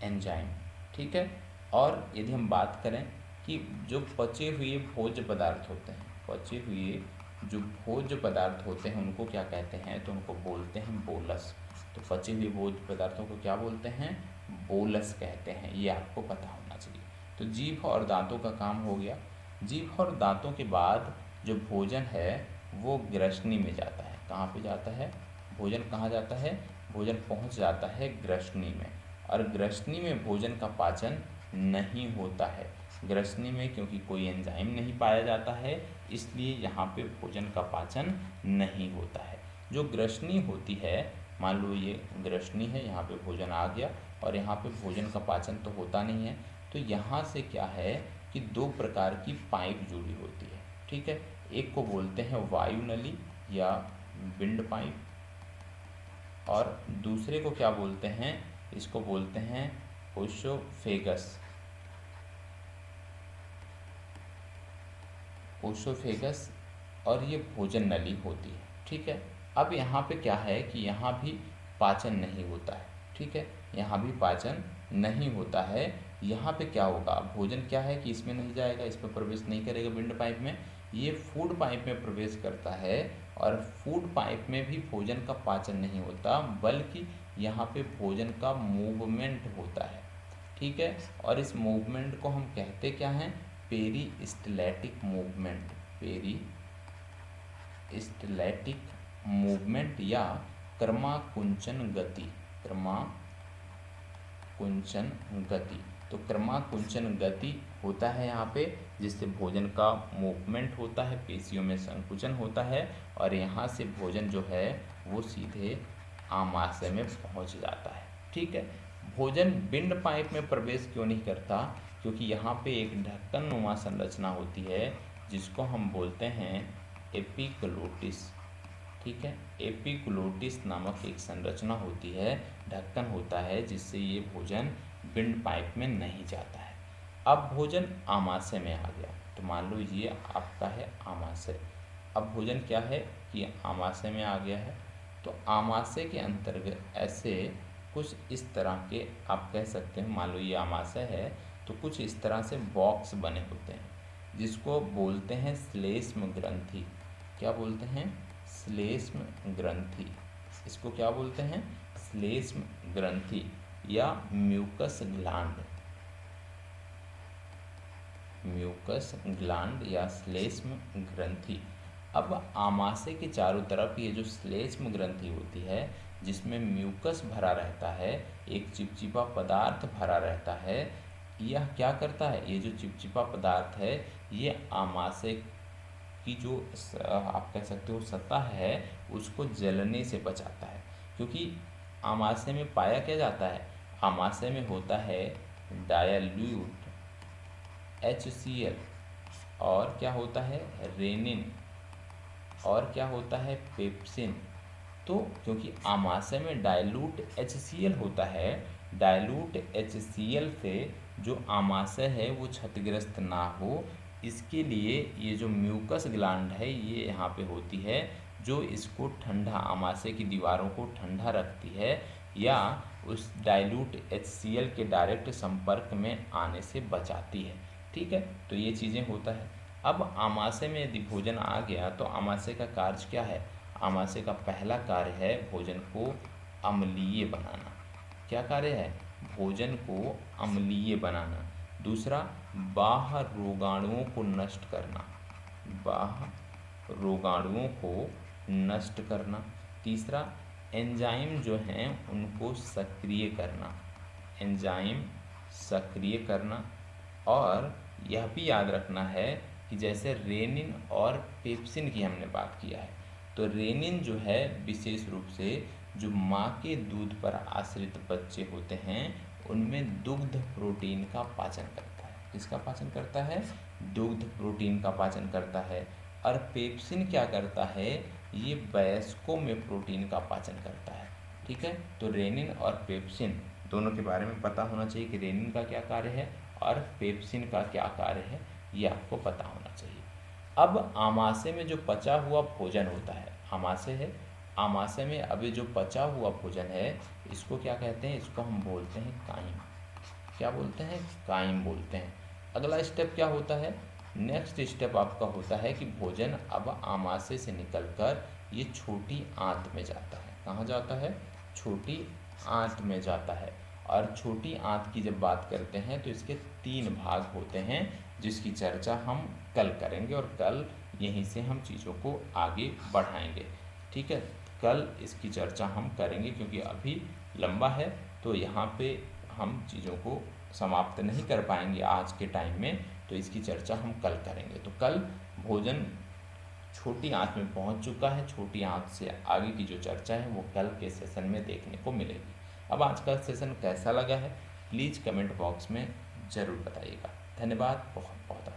Speaker 1: एंजाइम। ठीक है, और यदि हम बात करें कि जो पचे हुए भोज्य पदार्थ होते हैं, पचे हुए जो भोज्य पदार्थ होते हैं उनको क्या कहते हैं, तो उनको बोलते हैं बोलस। तो पचे हुए भोज्य पदार्थों को क्या बोलते हैं, बोलस कहते हैं, ये आपको पता होना चाहिए। तो जीभ और दांतों का काम हो गया। जीभ और दांतों के बाद जो भोजन है वो ग्रसनी में जाता है। कहाँ पे जाता है, भोजन कहाँ जाता है, भोजन पहुँच जाता है ग्रसनी में। और ग्रसनी में भोजन का पाचन नहीं होता है। ग्रसनी में क्योंकि कोई एंजाइम नहीं पाया जाता है इसलिए यहाँ पे भोजन का पाचन नहीं होता है। जो ग्रसनी होती है, मान लो ये ग्रसनी है, यहाँ पे भोजन आ गया और यहाँ पे भोजन का पाचन तो होता नहीं है, तो यहाँ से क्या है कि 2 प्रकार की पाइप जुड़ी होती है। ठीक है, एक को बोलते हैं वायु नली या विंड पाइप और दूसरे को क्या बोलते हैं, इसको बोलते हैं ओसोफेगस, ओसोफेगस। और ये भोजन नली होती है। ठीक है, अब यहाँ पे क्या है कि यहाँ भी पाचन नहीं होता है। ठीक है, यहाँ भी पाचन नहीं होता है। यहाँ पे क्या होगा, भोजन क्या है कि इसमें नहीं जाएगा, इस पर प्रवेश नहीं करेगा विंड पाइप में, ये फूड पाइप में प्रवेश करता है। और फूड पाइप में भी भोजन का पाचन नहीं होता बल्कि यहाँ पे भोजन का मूवमेंट होता है। ठीक है, और इस मूवमेंट को हम कहते क्या हैं, पेरिस्टैलेटिक मूवमेंट, पेरिस्टैलेटिक मूवमेंट या क्रमाकुंचन गति, क्रमाकुंचन गति। तो क्रमाकुंचन गति होता है यहाँ पे, जिससे भोजन का मूवमेंट होता है, पेशियों में संकुचन होता है और यहाँ से भोजन जो है वो सीधे आमाशय में पहुँच जाता है। ठीक है, भोजन विंड पाइप में प्रवेश क्यों नहीं करता, क्योंकि यहाँ पे एक ढक्कन नुमा संरचना होती है जिसको हम बोलते हैं एपिग्लोटिस। ठीक है, एपिग्लोटिस नामक एक संरचना होती है, ढक्कन होता है जिससे ये भोजन विंड पाइप में नहीं जाता है। अब भोजन आमाशय में आ गया, तो मान लो ये आपका है आमाशय। अब भोजन क्या है कि आमाशय में आ गया है, तो आमाशय के अंतर्गत ऐसे कुछ इस तरह के आप कह सकते हैं, मान लो ये आमाशय है तो कुछ इस तरह से बॉक्स बने होते हैं जिसको बोलते हैं श्लेष्म ग्रंथि। क्या बोलते हैं, श्लेष्म ग्रंथि। इसको क्या बोलते हैं, श्लेष्म ग्रंथि या म्यूकस ग्लैंड, म्यूकस ग्लैंड या श्लेष्म ग्रंथि। अब आमाशय के चारों तरफ ये जो श्लेष्म ग्रंथि होती है जिसमें म्यूकस भरा रहता है, एक चिपचिपा पदार्थ भरा रहता है, यह क्या करता है, ये जो चिपचिपा पदार्थ है ये आमाशय की जो आप कह सकते हो सतह है उसको जलने से बचाता है। क्योंकि आमाशय में पाया क्या जाता है, आमाशय में होता है डायल्यूट HCl, और क्या होता है रेनिन, और क्या होता है पेप्सिन। तो क्योंकि आमाशय में डायलूट HCl होता है, डायलूट HCl से जो आमाशय है वो क्षतिग्रस्त ना हो, इसके लिए ये जो म्यूकस ग्लैंड है ये यहाँ पे होती है, जो इसको ठंडा, आमाशय की दीवारों को ठंडा रखती है या उस डायलूट HCl के डायरेक्ट संपर्क में आने से बचाती है। ठीक है, तो ये चीज़ें होता है। अब आमाशय में यदि भोजन आ गया तो आमाशय का कार्य क्या है, आमाशय का पहला कार्य है भोजन को अम्लीय बनाना। क्या कार्य है, भोजन को अम्लीय बनाना। दूसरा, बाह्य रोगाणुओं को नष्ट करना, बाह्य रोगाणुओं को नष्ट करना। तीसरा, एंजाइम जो हैं उनको सक्रिय करना, एंजाइम सक्रिय करना। और यह भी याद रखना है कि जैसे रेनिन और पेप्सिन की हमने बात किया है, तो रेनिन जो है विशेष रूप से जो माँ के दूध पर आश्रित बच्चे होते हैं उनमें दुग्ध प्रोटीन का पाचन करता है। किसका पाचन करता है, दुग्ध प्रोटीन का पाचन करता है। और पेप्सिन क्या करता है, ये वयस्कों में प्रोटीन का पाचन करता है। ठीक है, तो रेनिन और पेप्सिन दोनों के बारे में पता होना चाहिए कि रेनिन का क्या कार्य है और पेप्सिन का क्या कार्य है, ये आपको पता होना चाहिए। अब आमाशय में जो पचा हुआ भोजन होता है, आमाशय है, आमाशय में अभी जो पचा हुआ भोजन है इसको क्या कहते हैं, इसको हम बोलते हैं काइम। क्या बोलते हैं, काइम बोलते हैं। अगला स्टेप क्या होता है, नेक्स्ट स्टेप आपका होता है कि भोजन अब आमाशय से निकलकर ये छोटी आंत में जाता है। कहाँ जाता है, छोटी आंत में जाता है। और छोटी आंत की जब बात करते हैं तो इसके 3 भाग होते हैं जिसकी चर्चा हम कल करेंगे, और कल यहीं से हम चीज़ों को आगे बढ़ाएंगे। ठीक है, कल इसकी चर्चा हम करेंगे क्योंकि अभी लंबा है, तो यहाँ पे हम चीज़ों को समाप्त नहीं कर पाएंगे आज के टाइम में, तो इसकी चर्चा हम कल करेंगे। तो कल भोजन छोटी आंत में पहुंच चुका है, छोटी आंत से आगे की जो चर्चा है वो कल के सेशन में देखने को मिलेगी। अब आज का सेशन कैसा लगा है प्लीज़ कमेंट बॉक्स में ज़रूर बताइएगा। धन्यवाद बहुत बहुत।